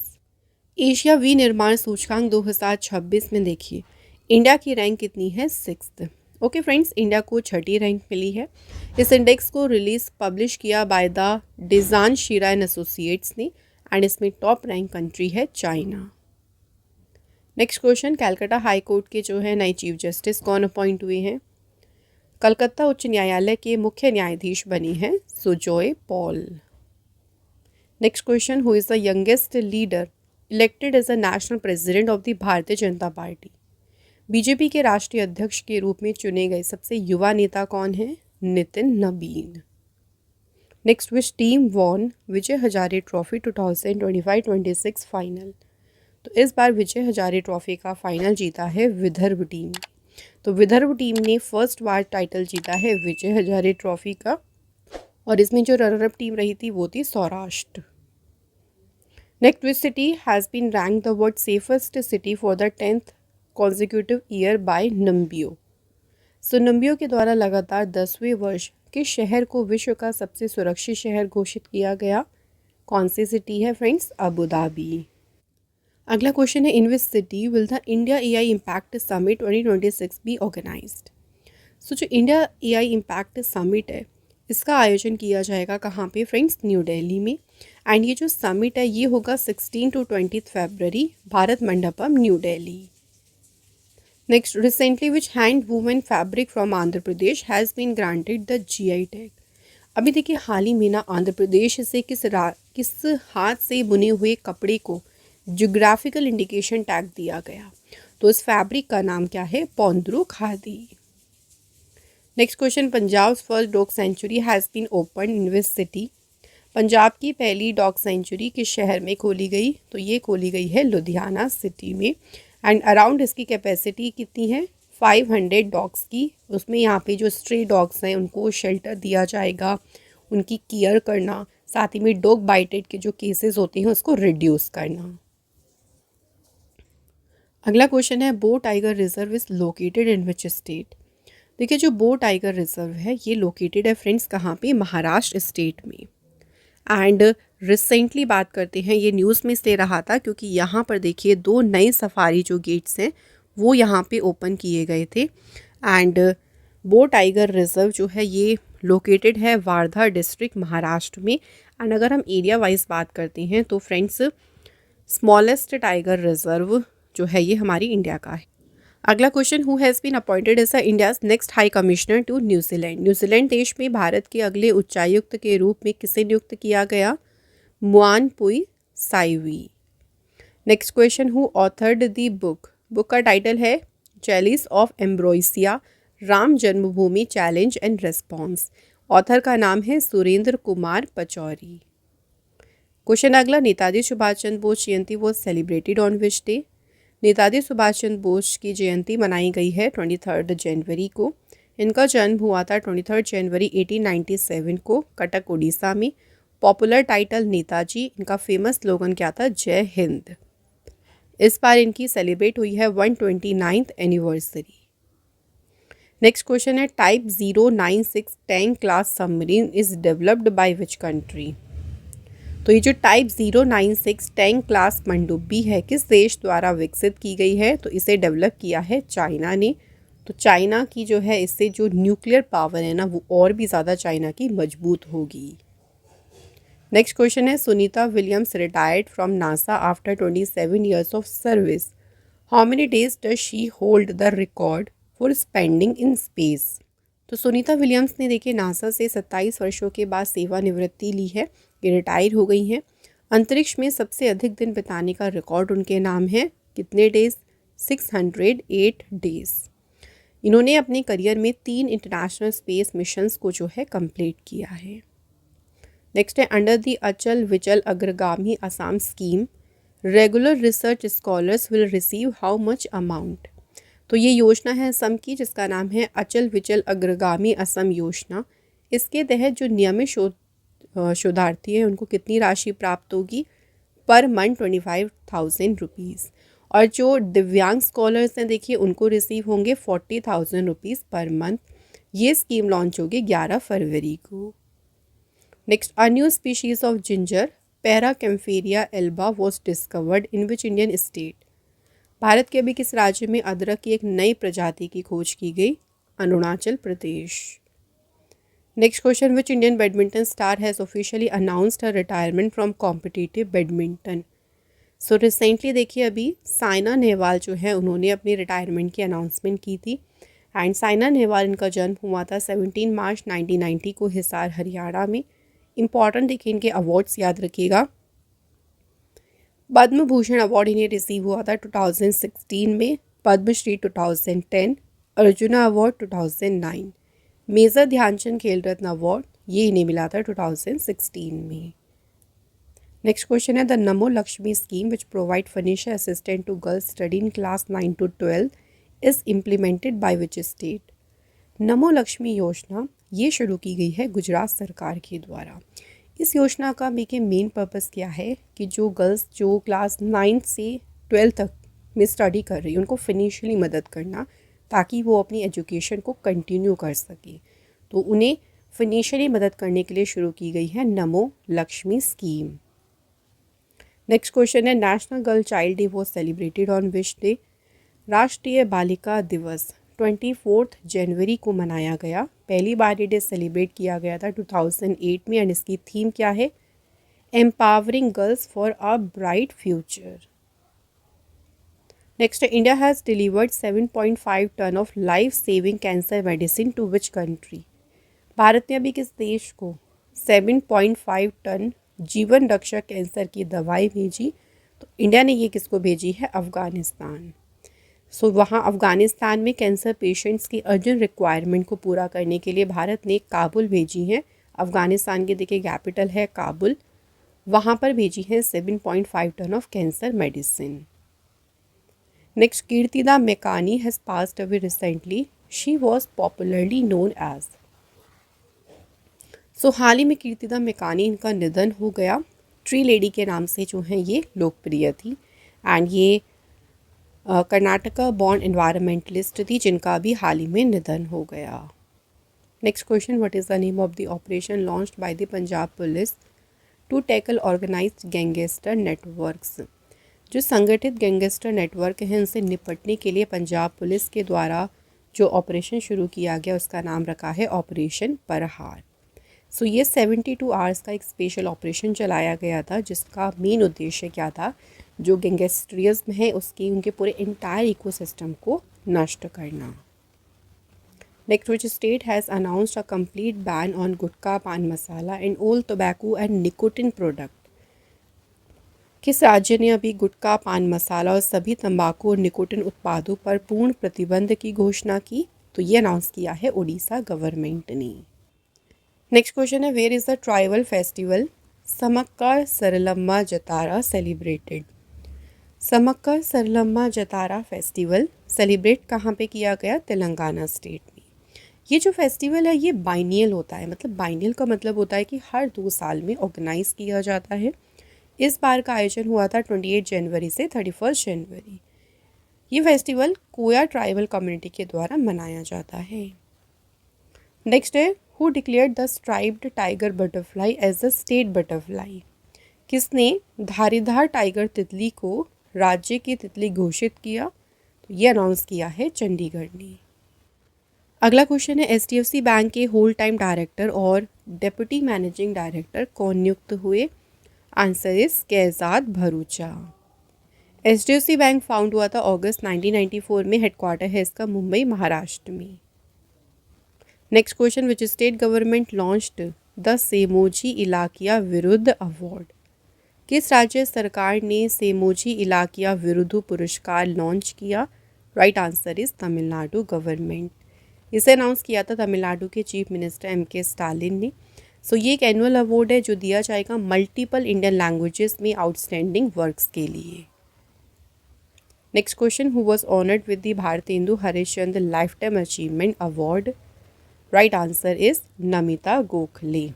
[SPEAKER 1] Asia विनिर्माण सूचकांक 2026 में देखिए इंडिया की रैंक कितनी है? 6th। ओके फ्रेंड्स, इंडिया को 6ठी रैंक मिली है। इस इंडेक्स को पब्लिश किया बाय द डिजान शीरा एंड एसोसिएट्स ने एंड इसमें टॉप रैंक कंट्री है China. Next question, Calcutta high court के जो है नए चीफ जस्टिस कौन अपॉइंट हुए हैं? कलकत्ता उच्च न्यायालय के मुख्य न्यायाधीश बनी हैं Sujoy Paul. Next question, who is the youngest leader elected as a national president of the Bharatiya Janata party? BJP के राष्ट्रीय अध्यक्ष के रूप में चुने गए सबसे युवा नेता कौन है? Nitin Nabin. Next, which team won Vijay Hazare trophy 2025-26 final? तो इस बार विजय हजारे ट्रॉफी का फाइनल जीता है विदर्भ टीम। तो विदर्भ टीम ने फर्स्ट बार टाइटल जीता है विजय हजारे ट्रॉफी का और इसमें जो रनर अप टीम रही थी वो थी Saurashtra. Next, which city has been rank the world safest city for the 10th consecutive year by Numbeo? So Numbeo के द्वारा लगातार 10वें वर्ष किस शहर को विश्व का सबसे सुरक्षित शहर घोषित किया गया? कौन सी सिटी है फ्रेंड्स? Abu Dhabi. अगला क्वेश्चन है, in which city will the India AI impact summit 2026 be organised? So जो इंडिया एआई इम्पैक्ट समिट है इसका आयोजन किया जाएगा कहाँ पे फ्रेंड्स? न्यू दिल्ली में एंड ये जो समिट है ये होगा 16 to 20 फरवरी Bharat Mandapam New Delhi. Next, recently which hand woven fabric from Andhra Pradesh has been granted the GI tag? अभी देखिए हाल ही में ना आंध्र प्रदेश से किस हाथ से बुने हुए कपड़े को ज्योग्राफिकल इंडिकेशन टैग दिया गया, तो इस फैब्रिक का नाम क्या है? Pondru Khadi. Next question, Punjab first dog sanctuary has been open in which city? Punjab की पहली डॉग सेंचुरी किस शहर में खोली गई? तो ये खोली गई है लुधियाना सिटी में एंड अराउंड इसकी कैपेसिटी कितनी है? 500 डॉग्स की। उसमें यहाँ पे जो स्ट्रे डॉग्स हैं उनको शेल्टर दिया जाएगा, उनकी केयर करना, साथ ही में डॉग बाइटेड के जो केसेस होते हैं उसको रिड्यूस करना। अगला क्वेश्चन है, बो tiger reserve is located in which state. देखिए जो बो टाइगर रिजर्व है ये लोकेटेड है फ्रेंड्स कहाँ पे, महाराष्ट्र स्टेट में। एंड रिसेंटली बात करते हैं, ये न्यूज़ में इसलिए रहा था क्योंकि यहाँ पर देखिए 2 नए सफारी जो गेट्स हैं वो यहाँ पे ओपन किए गए थे। एंड बो टाइगर रिजर्व जो है ये लोकेटेड है वार्धा डिस्ट्रिक्ट महाराष्ट्र में। एंड अगर हम एरिया वाइज बात करते हैं तो फ्रेंड्स स्मॉलेस्ट टाइगर रिजर्व जो है ये हमारी इंडिया का है। अगला question, who has been appointed as India's next high commissioner to New Zealand. New Zealand देश में भारत के अगले उच्चायुक्त के रूप में किसे नियुक्त किया गया, Muan Pui Saiwi. Next question, who authored the book. Book का टाइटल है Chalice of Ambrosia, Ram Janmabhoomi challenge and response. Author का नाम है सुरेंद्र कुमार पचौरी। क्वेश्चन अगला, Netaji Subhash Chandra Bose Jayanti was celebrated on which day. Netaji Subhash Chandra Bose की जयंती मनाई गई है 23 जनवरी को। इनका जन्म हुआ था 23 जनवरी 1897 को कटक उड़ीसा में। पॉपुलर टाइटल नेताजी, इनका फेमस स्लोगन क्या था, जय हिंद। इस बार इनकी सेलिब्रेट हुई है 129th एनिवर्सरी। नेक्स्ट क्वेश्चन है, type 096 tank class submarine is developed by which country. तो ये जो टाइप 096 टैंक क्लास पनडुब्बी है किस देश द्वारा विकसित की गई है, तो इसे डेवलप किया है चाइना ने। तो चाइना की जो है इससे जो न्यूक्लियर पावर है ना वो और भी ज़्यादा चाइना की मजबूत होगी। नेक्स्ट क्वेश्चन है, Sunita Williams retired from NASA after 27 years of service. How many days does she hold the record for spending in space. तो सुनीता विलियम्स ने देखिए नासा से 27 वर्षों के बाद सेवानिवृत्ति ली है, ये रिटायर हो गई हैं। अंतरिक्ष में सबसे अधिक दिन बिताने का रिकॉर्ड उनके नाम है, कितने डेज, 608 डेज। इन्होंने अपने करियर में 3 इंटरनेशनल स्पेस मिशंस को जो है कंप्लीट किया है। नेक्स्ट है, अंडर द अचल विचल अग्रगामी Assam scheme regular research scholars will receive how much amount. तो ये योजना है असम की जिसका नाम है अचल विचल अग्रगामी असम योजना। इसके तहत जो नियमित शोधार्थी हैं उनको कितनी राशि प्राप्त होगी, पर मंथ 25,000 रुपीज़। और जो दिव्यांग स्कॉलर्स हैं देखिए उनको रिसीव होंगे 40,000 रुपीज़ पर मंथ। ये स्कीम लॉन्च होगी 11 फरवरी को। Next, a new species of ginger Parakaempferia alba was discovered in which Indian state. भारत के अभी किस राज्य में अदरक की एक नई प्रजाति की खोज की गई, Arunachal Pradesh. Next question, which Indian badminton star has officially announced her retirement from competitive badminton. So recently देखिए अभी साइना नेहवाल जो है उन्होंने अपनी रिटायरमेंट की अनाउंसमेंट की थी। एंड साइना नेहवाल, इनका जन्म हुआ था 17 मार्च 1990 को हिसार हरियाणा में। इंपॉर्टेंट देखिए इनके अवार्ड्स याद रखिएगा। पद्म भूषण अवार्ड इन्हें रिसीव हुआ था 2016 में, पद्मश्री 2010, अर्जुना अवार्ड 2009, मेजर ध्यानचंद खेल रत्न अवार्ड ये इन्हें मिला था 2016 में। नेक्स्ट क्वेश्चन है, the Namo Lakshmi scheme which provide financial assistant to girls study in class 9 to 12 is implemented by which state. Namo Lakshmi योजना ये शुरू की गई है गुजरात सरकार के द्वारा। इस योजना का देखिए मेन पर्पस क्या है कि जो गर्ल्स जो क्लास 9 से 12 तक में स्टडी कर रही है उनको फाइनेंशियली मदद करना ताकि वो अपनी एजुकेशन को कंटिन्यू कर सके। तो उन्हें फाइनेंशियली मदद करने के लिए शुरू की गई है नमो लक्ष्मी स्कीम। नेक्स्ट क्वेश्चन है, national girl child day was celebrated on which day. राष्ट्रीय बालिका दिवस 24 जनवरी को मनाया गया। पहली बार ये डे सेलिब्रेट किया गया था 2008 में। एंड इसकी थीम क्या है, empowering girls for a bright future. Next, India has delivered 7.5 ton of life saving cancer medicine to which country. Bharat ने अभी किस देश को 7.5 टन जीवन रक्षक कैंसर की दवाई भेजी। तो इंडिया ने ये किसको भेजी है, अफ़गानिस्तान। सो वहाँ अफ़गानिस्तान में कैंसर पेशेंट्स की अर्जेंट रिक्वायरमेंट को पूरा करने के लिए भारत ने काबुल भेजी है। अफ़गानिस्तान के देखिए कैपिटल है काबुल, वहाँ पर भेजी है 7.5 ton of cancer medicine. Next, Kirtida Mekani has passed away recently, she was popularly known as. सो हाल ही में कीर्तिदा मेकानी इनका निधन हो गया। ट्री लेडी के नाम से जो है ये लोकप्रिय थी एंड ये कर्नाटका बॉर्न एनवायरमेंटलिस्ट थी जिनका भी हाल ही में निधन हो गया। Next question, what is the name of the operation launched by the Punjab police to tackle organised gangster networks. जो संगठित गैंगस्टर नेटवर्क हैं उनसे निपटने के लिए पंजाब पुलिस के द्वारा जो ऑपरेशन शुरू किया गया उसका नाम रखा है ऑपरेशन परहार। सो ये 72 आवर्स का एक स्पेशल ऑपरेशन चलाया गया था जिसका मेन उद्देश्य क्या था, जो गैंगस्टरिज्म है उसकी उनके पूरे इंटायर इकोसिस्टम को नष्ट करना। Next, which state has announced a complete ban on gutkha, pan masala and all tobacco and nicotine product. किस राज्य ने अभी गुटखा, पान मसाला और सभी तंबाकू और निकोटिन उत्पादों पर पूर्ण प्रतिबंध की घोषणा की? तो ये अनाउंस किया है उड़ीसा गवर्नमेंट ने। नेक्स्ट क्वेश्चन है, where is the tribal festival Sammakka Saralamma Jatara celebrated. Sammakka Saralamma Jatara festival celebrate कहाँ पे किया गया? तेलंगाना स्टेट में। ये जो फेस्टिवल है ये बाइनियल होता है, मतलब बाइनियल का मतलब होता है कि हर 2 साल में ऑर्गेनाइज किया जाता है। इस बार का आयोजन हुआ था 28 जनवरी से 31 जनवरी। ये फेस्टिवल कोया ट्राइबल कम्युनिटी के द्वारा मनाया जाता है। नेक्स्ट है, who declared the striped tiger butterfly as the state butterfly. किसने धारीदार टाइगर तितली को राज्य की तितली घोषित किया? तो ये अनाउंस किया है चंडीगढ़ ने। अगला क्वेश्चन है, HDFC बैंक के होल टाइम डायरेक्टर और डेप्यूटी मैनेजिंग डायरेक्टर कौन नियुक्त हुए? Answer is Kaizad Bharucha. HDFC bank found हुआ था अगस्त 1994 में, हेडक्वार्टर है इसका मुंबई महाराष्ट्र में। Next question, which state government launched the Semmozhi Ilakkiya Viruthu award. किस राज्य सरकार ने सेमोजी इलाकिया विरुद्ध पुरस्कार लॉन्च किया? Right answer is Tamil Nadu government. इसे अनाउंस किया था तमिलनाडु के चीफ मिनिस्टर MK स्टालिन ने। सो ये एक एनुअल अवार्ड है जो दिया जाएगा मल्टीपल इंडियन लैंग्वेजेस में आउटस्टैंडिंग वर्क्स के लिए। Next question, who was honoured with the Bharatendu Harishchandra life time achievement award? Right answer is Namita Gokhale.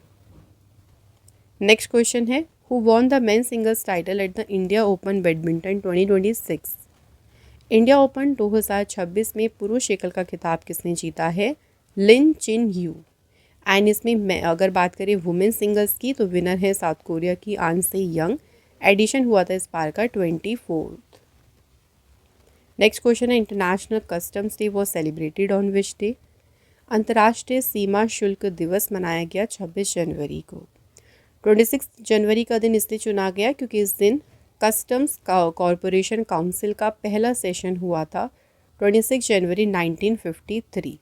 [SPEAKER 1] Next question है, who won the men singles title at the India open badminton 2026। India open 2026 में पुरुष एकल का खिताब किसने जीता है? लिन चिन यू। एंड इसमें अगर बात करें वुमेन सिंगल्स की तो विनर है साउथ कोरिया की आन से यंग। एडिशन हुआ था इस बार का 24। नेक्स्ट क्वेश्चन है, international customs day was celebrated on which day. अंतर्राष्ट्रीय सीमा शुल्क दिवस मनाया गया 26 जनवरी को। 26 जनवरी का दिन इसलिए चुना गया क्योंकि इस दिन कस्टम्स कॉरपोरेशन काउंसिल का पहला सेशन हुआ था 26 जनवरी 1953।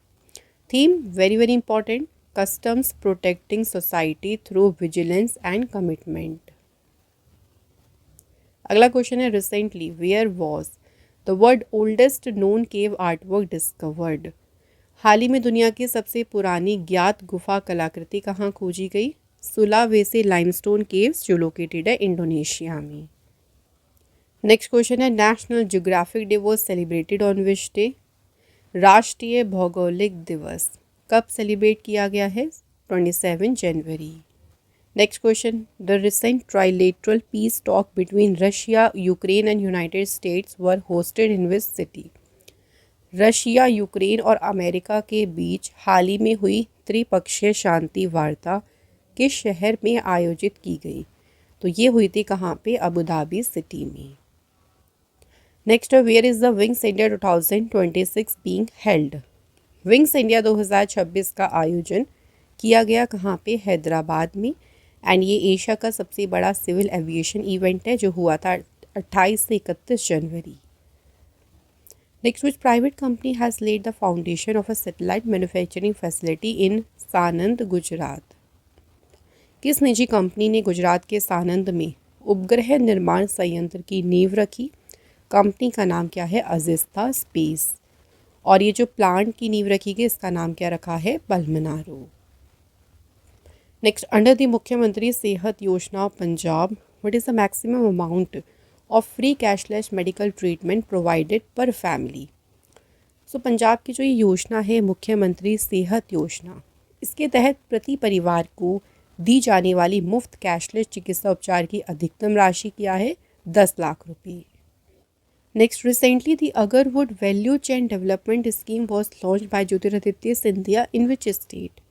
[SPEAKER 1] Theme very very important, customs protecting society through vigilance and commitment. अगला क्वेश्चन है, recently where was the world oldest known cave artwork discovered. हाल ही में दुनिया की सबसे पुरानी ज्ञात गुफा कलाकृति कहाँ खोजी गई? सुलावेसी लाइमस्टोन केव्स जो लोकेटेड है इंडोनेशिया में। नेक्स्ट क्वेश्चन है, national geographic day was celebrated on which day. राष्ट्रीय भौगोलिक दिवस कब सेलिब्रेट किया गया है? 27 जनवरी। Next question, the recent trilateral peace talk between Russia, Ukraine and United States were hosted in which city. Russia, Ukraine और अमेरिका के बीच हाल ही में हुई त्रिपक्षीय शांति वार्ता किस शहर में आयोजित की गई? तो ये हुई थी कहाँ पे? अबू धाबी सिटी में। Next, where is the Wings India 2026 being held. Wings India 2026 का आयोजन किया गया कहाँ पे? हैदराबाद में। एंड ये एशिया का सबसे बड़ा सिविल एविएशन इवेंट है जो हुआ था 28 से 31 जनवरी। Next, which private company has led the foundation of a satellite manufacturing facility in Sanand, Gujarat. किस निजी कंपनी ने गुजरात के सानंद में उपग्रह निर्माण संयंत्र की नींव रखी? कंपनी का नाम क्या है? अजिस्ता स्पेस। और ये जो प्लांट की नींव रखी गई इसका नाम क्या रखा है? पल्मनारो। नेक्स्ट, अंडर द मुख्यमंत्री सेहत योजना Punjab what is the maximum amount of free cashless medical treatment provided पर फैमिली। सो पंजाब की जो ये योजना है मुख्यमंत्री सेहत योजना, इसके तहत प्रति परिवार को दी जाने वाली मुफ्त कैशलेस चिकित्सा उपचार की अधिकतम राशि क्या है? 10 लाख रुपये। Next, recently the agarwood value chain development scheme was launch by Jyotiraditya Scindia in which state?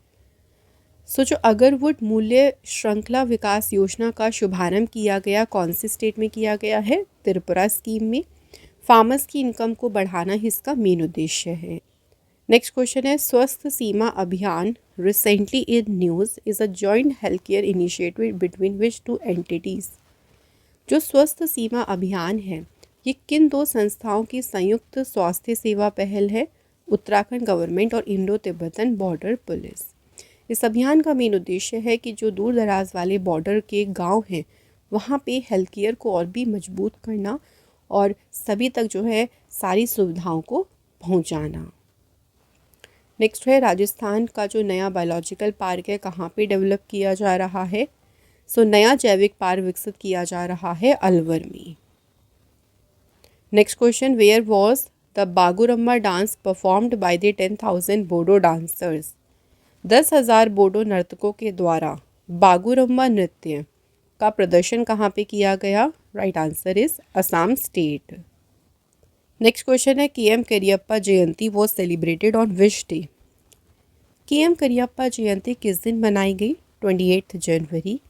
[SPEAKER 1] So जो अगरवुड मूल्य श्रृंखला विकास योजना का शुभारंभ किया गया कौन सी स्टेट में किया गया है? त्रिपुरा स्कीम में। फार्मर्स की इनकम को बढ़ाना ही इसका मेन उद्देश्य है। नेक्स्ट क्वेश्चन है, Swasth Seema Abhiyan recently in news is a joint health care initiative between which two entities? जो स्वस्थ सीमा अभियान है ये किन दो संस्थाओं की संयुक्त स्वास्थ्य सेवा पहल है? उत्तराखंड गवर्नमेंट और इंडो तिब्बतन बॉर्डर पुलिस। इस अभियान का मेन उद्देश्य है कि जो दूर दराज वाले बॉर्डर के गांव हैं वहाँ पे हेल्थ केयर को और भी मजबूत करना और सभी तक जो है सारी सुविधाओं को पहुँचाना। नेक्स्ट है, राजस्थान का जो नया बायोलॉजिकल पार्क है कहाँ पे डेवलप किया जा रहा है? सो नया जैविक पार्क विकसित किया जा रहा है अलवर में। Next question, where was the Bagurumba dance performed by the 10,000 Bodo dancers? 10,000 Bodo नर्तकों के द्वारा बागुरम्मा नृत्य का प्रदर्शन कहाँ पे किया गया? Right answer is Assam state. Next question है, K M. Cariappa Jayanti was celebrated on which day? K M. Cariappa जयंती किस दिन मनाई गई? 28 जनवरी।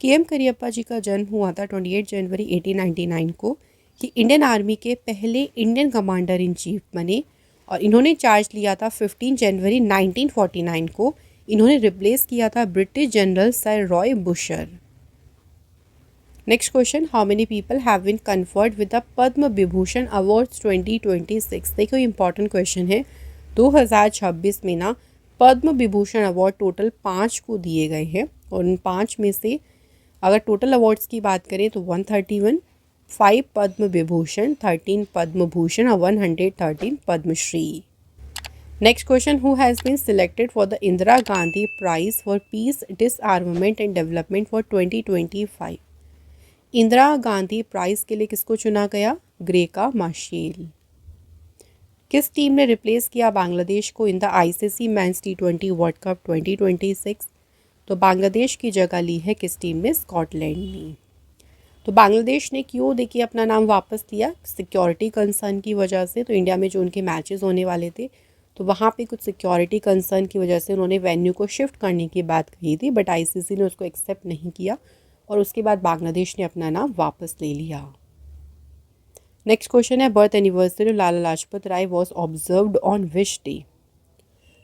[SPEAKER 1] के.एम. करियप्पा जी का जन्म हुआ था 28 जनवरी 1899 को। ये इंडियन आर्मी के पहले इंडियन कमांडर इन चीफ बने और इन्होंने चार्ज लिया था 15 जनवरी 1949 को। इन्होंने रिप्लेस किया था British general Sir Roy Bucher. Next question, how many people have been conferred with the Padma Vibhushan awards 2026? देखो इंपॉर्टेंट क्वेश्चन है। 2026 में ना पद्म विभूषण अवार्ड टोटल 5 को दिए गए हैं और उन 5 में से अगर टोटल अवार्ड्स की बात करें तो 131, 5 पद्म विभूषण, 13 पद्म भूषण और 113 Padmashri. Next question, who has been selected for the Indira Gandhi prize for peace disarmament and development for 2025? Indira Gandhi prize के लिए किसको चुना गया? Graca Machel. किस टीम ने रिप्लेस किया बांग्लादेश को in the ICC men's T20 world cup 2026? तो बांग्लादेश की जगह ली है किस टीम ने? स्कॉटलैंड ने। तो बांग्लादेश ने क्यों देखिए अपना नाम वापस लिया? सिक्योरिटी कंसर्न की वजह से। तो इंडिया में जो उनके मैचेस होने वाले थे तो वहाँ पे कुछ सिक्योरिटी कंसर्न की वजह से उन्होंने वेन्यू को शिफ्ट करने की बात कही थी, बट आईसीसी ने उसको एक्सेप्ट नहीं किया और उसके बाद बांग्लादेश ने अपना नाम वापस ले लिया। नेक्स्ट क्वेश्चन है, birth anniversary Lala Lajpat Rai was observed on which day?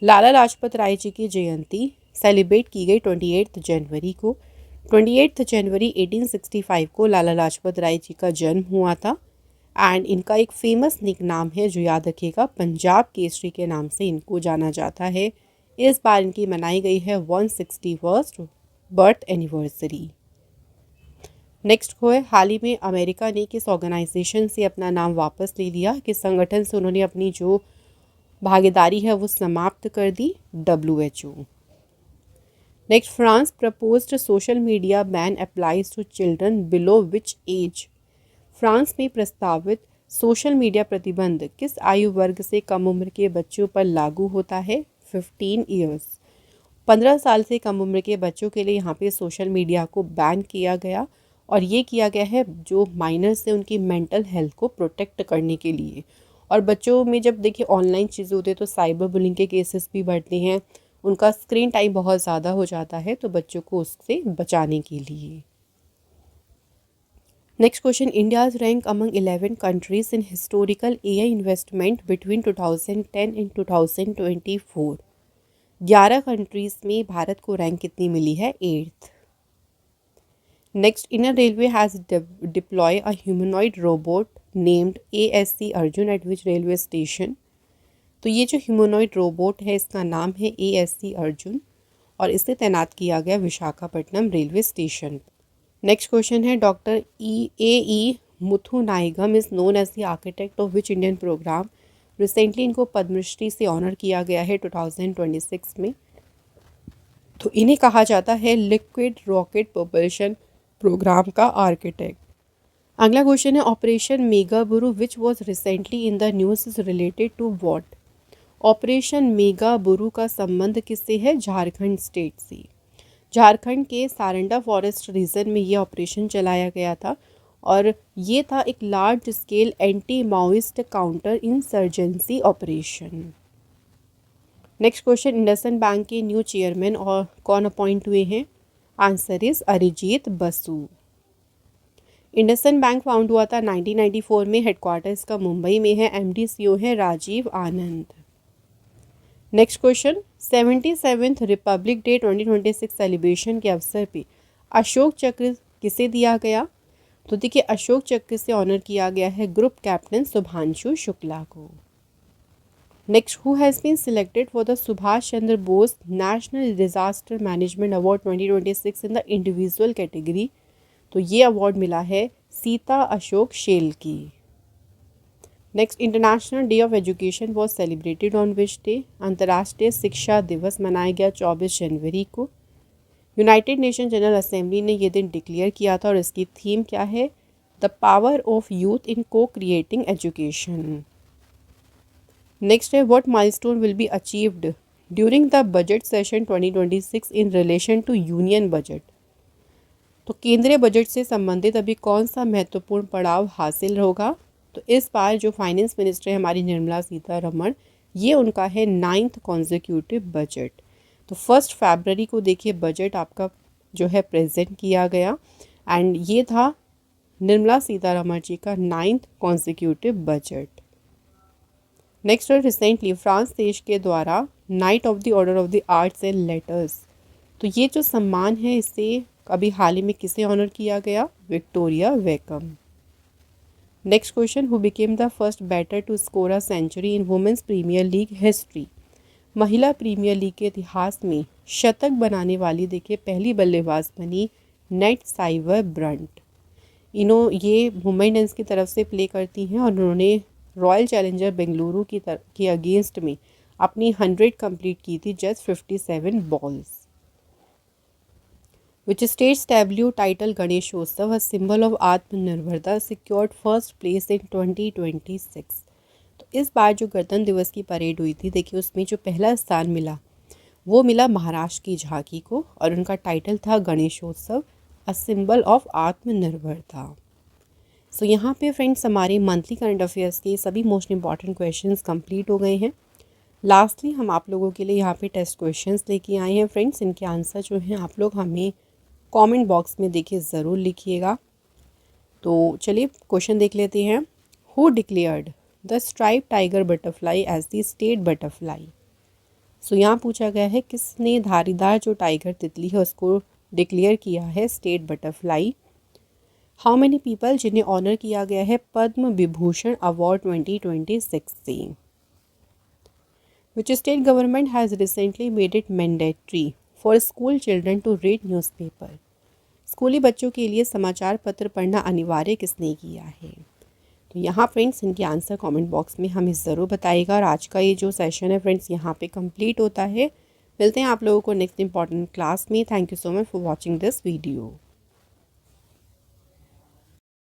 [SPEAKER 1] Lala Lajpat Rai ji की जयंती सेलिब्रेट की गई 28 जनवरी को। 28 जनवरी 1865 को लाला लाजपत राय जी का जन्म हुआ था एंड इनका एक फेमस निक नाम है जो याद रखिएगा, पंजाब केसरी के नाम से इनको जाना जाता है। इस बार इनकी मनाई गई है 161st बर्थ एनिवर्सरी। नेक्स्ट को है, हाल ही में अमेरिका ने किस ऑर्गेनाइजेशन से अपना नाम वापस ले लिया? किस संगठन से उन्होंने अपनी जो भागीदारी है वो समाप्त कर दी? WHO। Next, France proposed social media ban applies to children below which age? France में प्रस्तावित सोशल मीडिया प्रतिबंध किस आयु वर्ग से कम उम्र के बच्चों पर लागू होता है? 15 ईयर्स। 15 साल से कम उम्र के बच्चों के लिए यहाँ पे सोशल मीडिया को बैन किया गया और ये किया गया है जो माइनर से उनकी मेंटल हेल्थ को प्रोटेक्ट करने के लिए। और बच्चों में जब देखिए ऑनलाइन चीज़ें होती है तो साइबर बुलिंग के केसेस भी बढ़ते हैं, उनका स्क्रीन टाइम बहुत ज़्यादा हो जाता है, तो बच्चों को उससे बचाने के लिए। Next question, India's rank among 11 countries in historical AI investment between 2010 and 2024। 11 countries में भारत को रैंक कितनी मिली है? 8th। Next, Indian railway has deploy a humanoid robot named ASC Arjun eight which railway station? तो ये जो ह्यूमनॉइड रोबोट है इसका नाम है ASC अर्जुन और इसे तैनात किया गया Visakhapatnam railway station. Next question है, doctor AE Muthunayagam is known as the architect of which Indian program? Recently इनको पद्मश्री से ऑनर किया गया है 2026 में। तो इन्हें कहा जाता है लिक्विड रॉकेट प्रोपल्शन प्रोग्राम का आर्किटेक्ट। अगला क्वेश्चन है, operation Megaburu which was recently in the news is related to what? Operation Megaburu का संबंध किससे है? झारखंड स्टेट से। झारखंड के सारंडा फॉरेस्ट रीजन में ये ऑपरेशन चलाया गया था और ये था एक large scale anti Maoist counter insurgency operation. Next question, IndusInd bank के न्यू चेयरमैन और कौन अपॉइंट हुए हैं? Answer is Arijit Basu. IndusInd bank found हुआ था 1994 में, हेडक्वार्टर इसका मुंबई में है, एमडी सीईओ है Rajiv Anand. Next question, 77th republic day 2026 celebration के अवसर पे अशोक चक्र किसे दिया गया? तो देखिए, अशोक चक्र से ऑनर किया गया है ग्रुप कैप्टन शुभांशु शुक्ला को। Next, who has been selected for the Subhash Chandra Bose national disaster management award 2026 in the individual category? तो ये अवार्ड मिला है सीता अशोक शेल की। Next, international day of education was celebrated on which day? अंतर्राष्ट्रीय शिक्षा दिवस मनाया गया 24 जनवरी को। यूनाइटेड नेशन जनरल असेंबली ने ये दिन डिक्लेयर किया था और इसकी थीम क्या है? The power of youth in co creating education. Next है, what milestone will be achieved during the budget session 2026 in relation to union budget? तो केंद्रीय बजट से संबंधित अभी कौन सा महत्वपूर्ण पड़ाव हासिल होगा? तो इस बार जो फाइनेंस मिनिस्टर है हमारी निर्मला सीतारमण, ये उनका है 9th कॉन्जिक्यूटिव बजट। तो 1 फरवरी को देखिए बजट आपका जो है प्रेजेंट किया गया एंड ये था निर्मला सीतारमण जी का 9th कॉन्जिक्यूटिव बजट। नेक्स्ट है, रिसेंटली फ्रांस देश के द्वारा night of the order of the arts and letters, तो ये जो सम्मान है इसे अभी हाल ही में किसे ऑनर किया गया? Victoria Wakem. Next question, who became the first batter to score a century in women's premier league history? महिला प्रीमियर लीग के इतिहास में शतक बनाने वाली देखिए पहली बल्लेबाज बनी नेट साइवर ब्रंट। ये मुंबई इंडियंस की तरफ से प्ले करती हैं और उन्होंने रॉयल चैलेंजर बेंगलुरु के अगेंस्ट में अपनी 100 कंप्लीट की थी just 57 balls. Which states debut title Ganeshotsav, a symbol of आत्मनिर्भरता, सिक्योर्ड फर्स्ट प्लेस इन 2026? तो इस बार जो गणतंत्र दिवस की परेड हुई थी देखिए उसमें जो पहला स्थान मिला वो मिला महाराष्ट्र की झांकी को और उनका टाइटल था गणेशोत्सव, अ सिंबल ऑफ आत्मनिर्भरता। सो यहाँ पे फ्रेंड्स हमारे मंथली करंट अफेयर्स के सभी मोस्ट इंपॉर्टेंट क्वेश्चंस कंप्लीट हो गए हैं। लास्टली हम आप लोगों के लिए यहाँ पे टेस्ट क्वेश्चंस लेके आए हैं फ्रेंड्स। इनके आंसर जो हैं आप लोग हमें कमेंट बॉक्स में देखिए ज़रूर लिखिएगा। तो चलिए क्वेश्चन देख लेते हैं। Who declared the stripe tiger butterfly as the state butterfly? So यहाँ पूछा गया है किसने धारीदार जो टाइगर तितली है उसको डिक्लेयर किया है state butterfly. How many people जिन्हें ऑनर किया गया है पद्म विभूषण अवार्ड 2026 से? Which state government has recently made it mandatory for school children to read newspaper? स्कूली बच्चों के लिए समाचार पत्र पढ़ना अनिवार्य किसने किया है? तो यहाँ फ्रेंड्स इनके आंसर कमेंट बॉक्स में हमें ज़रूर बताइएगा। और आज का ये जो सेशन है फ्रेंड्स यहाँ पे कंप्लीट होता है। मिलते हैं आप लोगों को नेक्स्ट इंपॉर्टेंट क्लास में। Thank you so much for watching this video.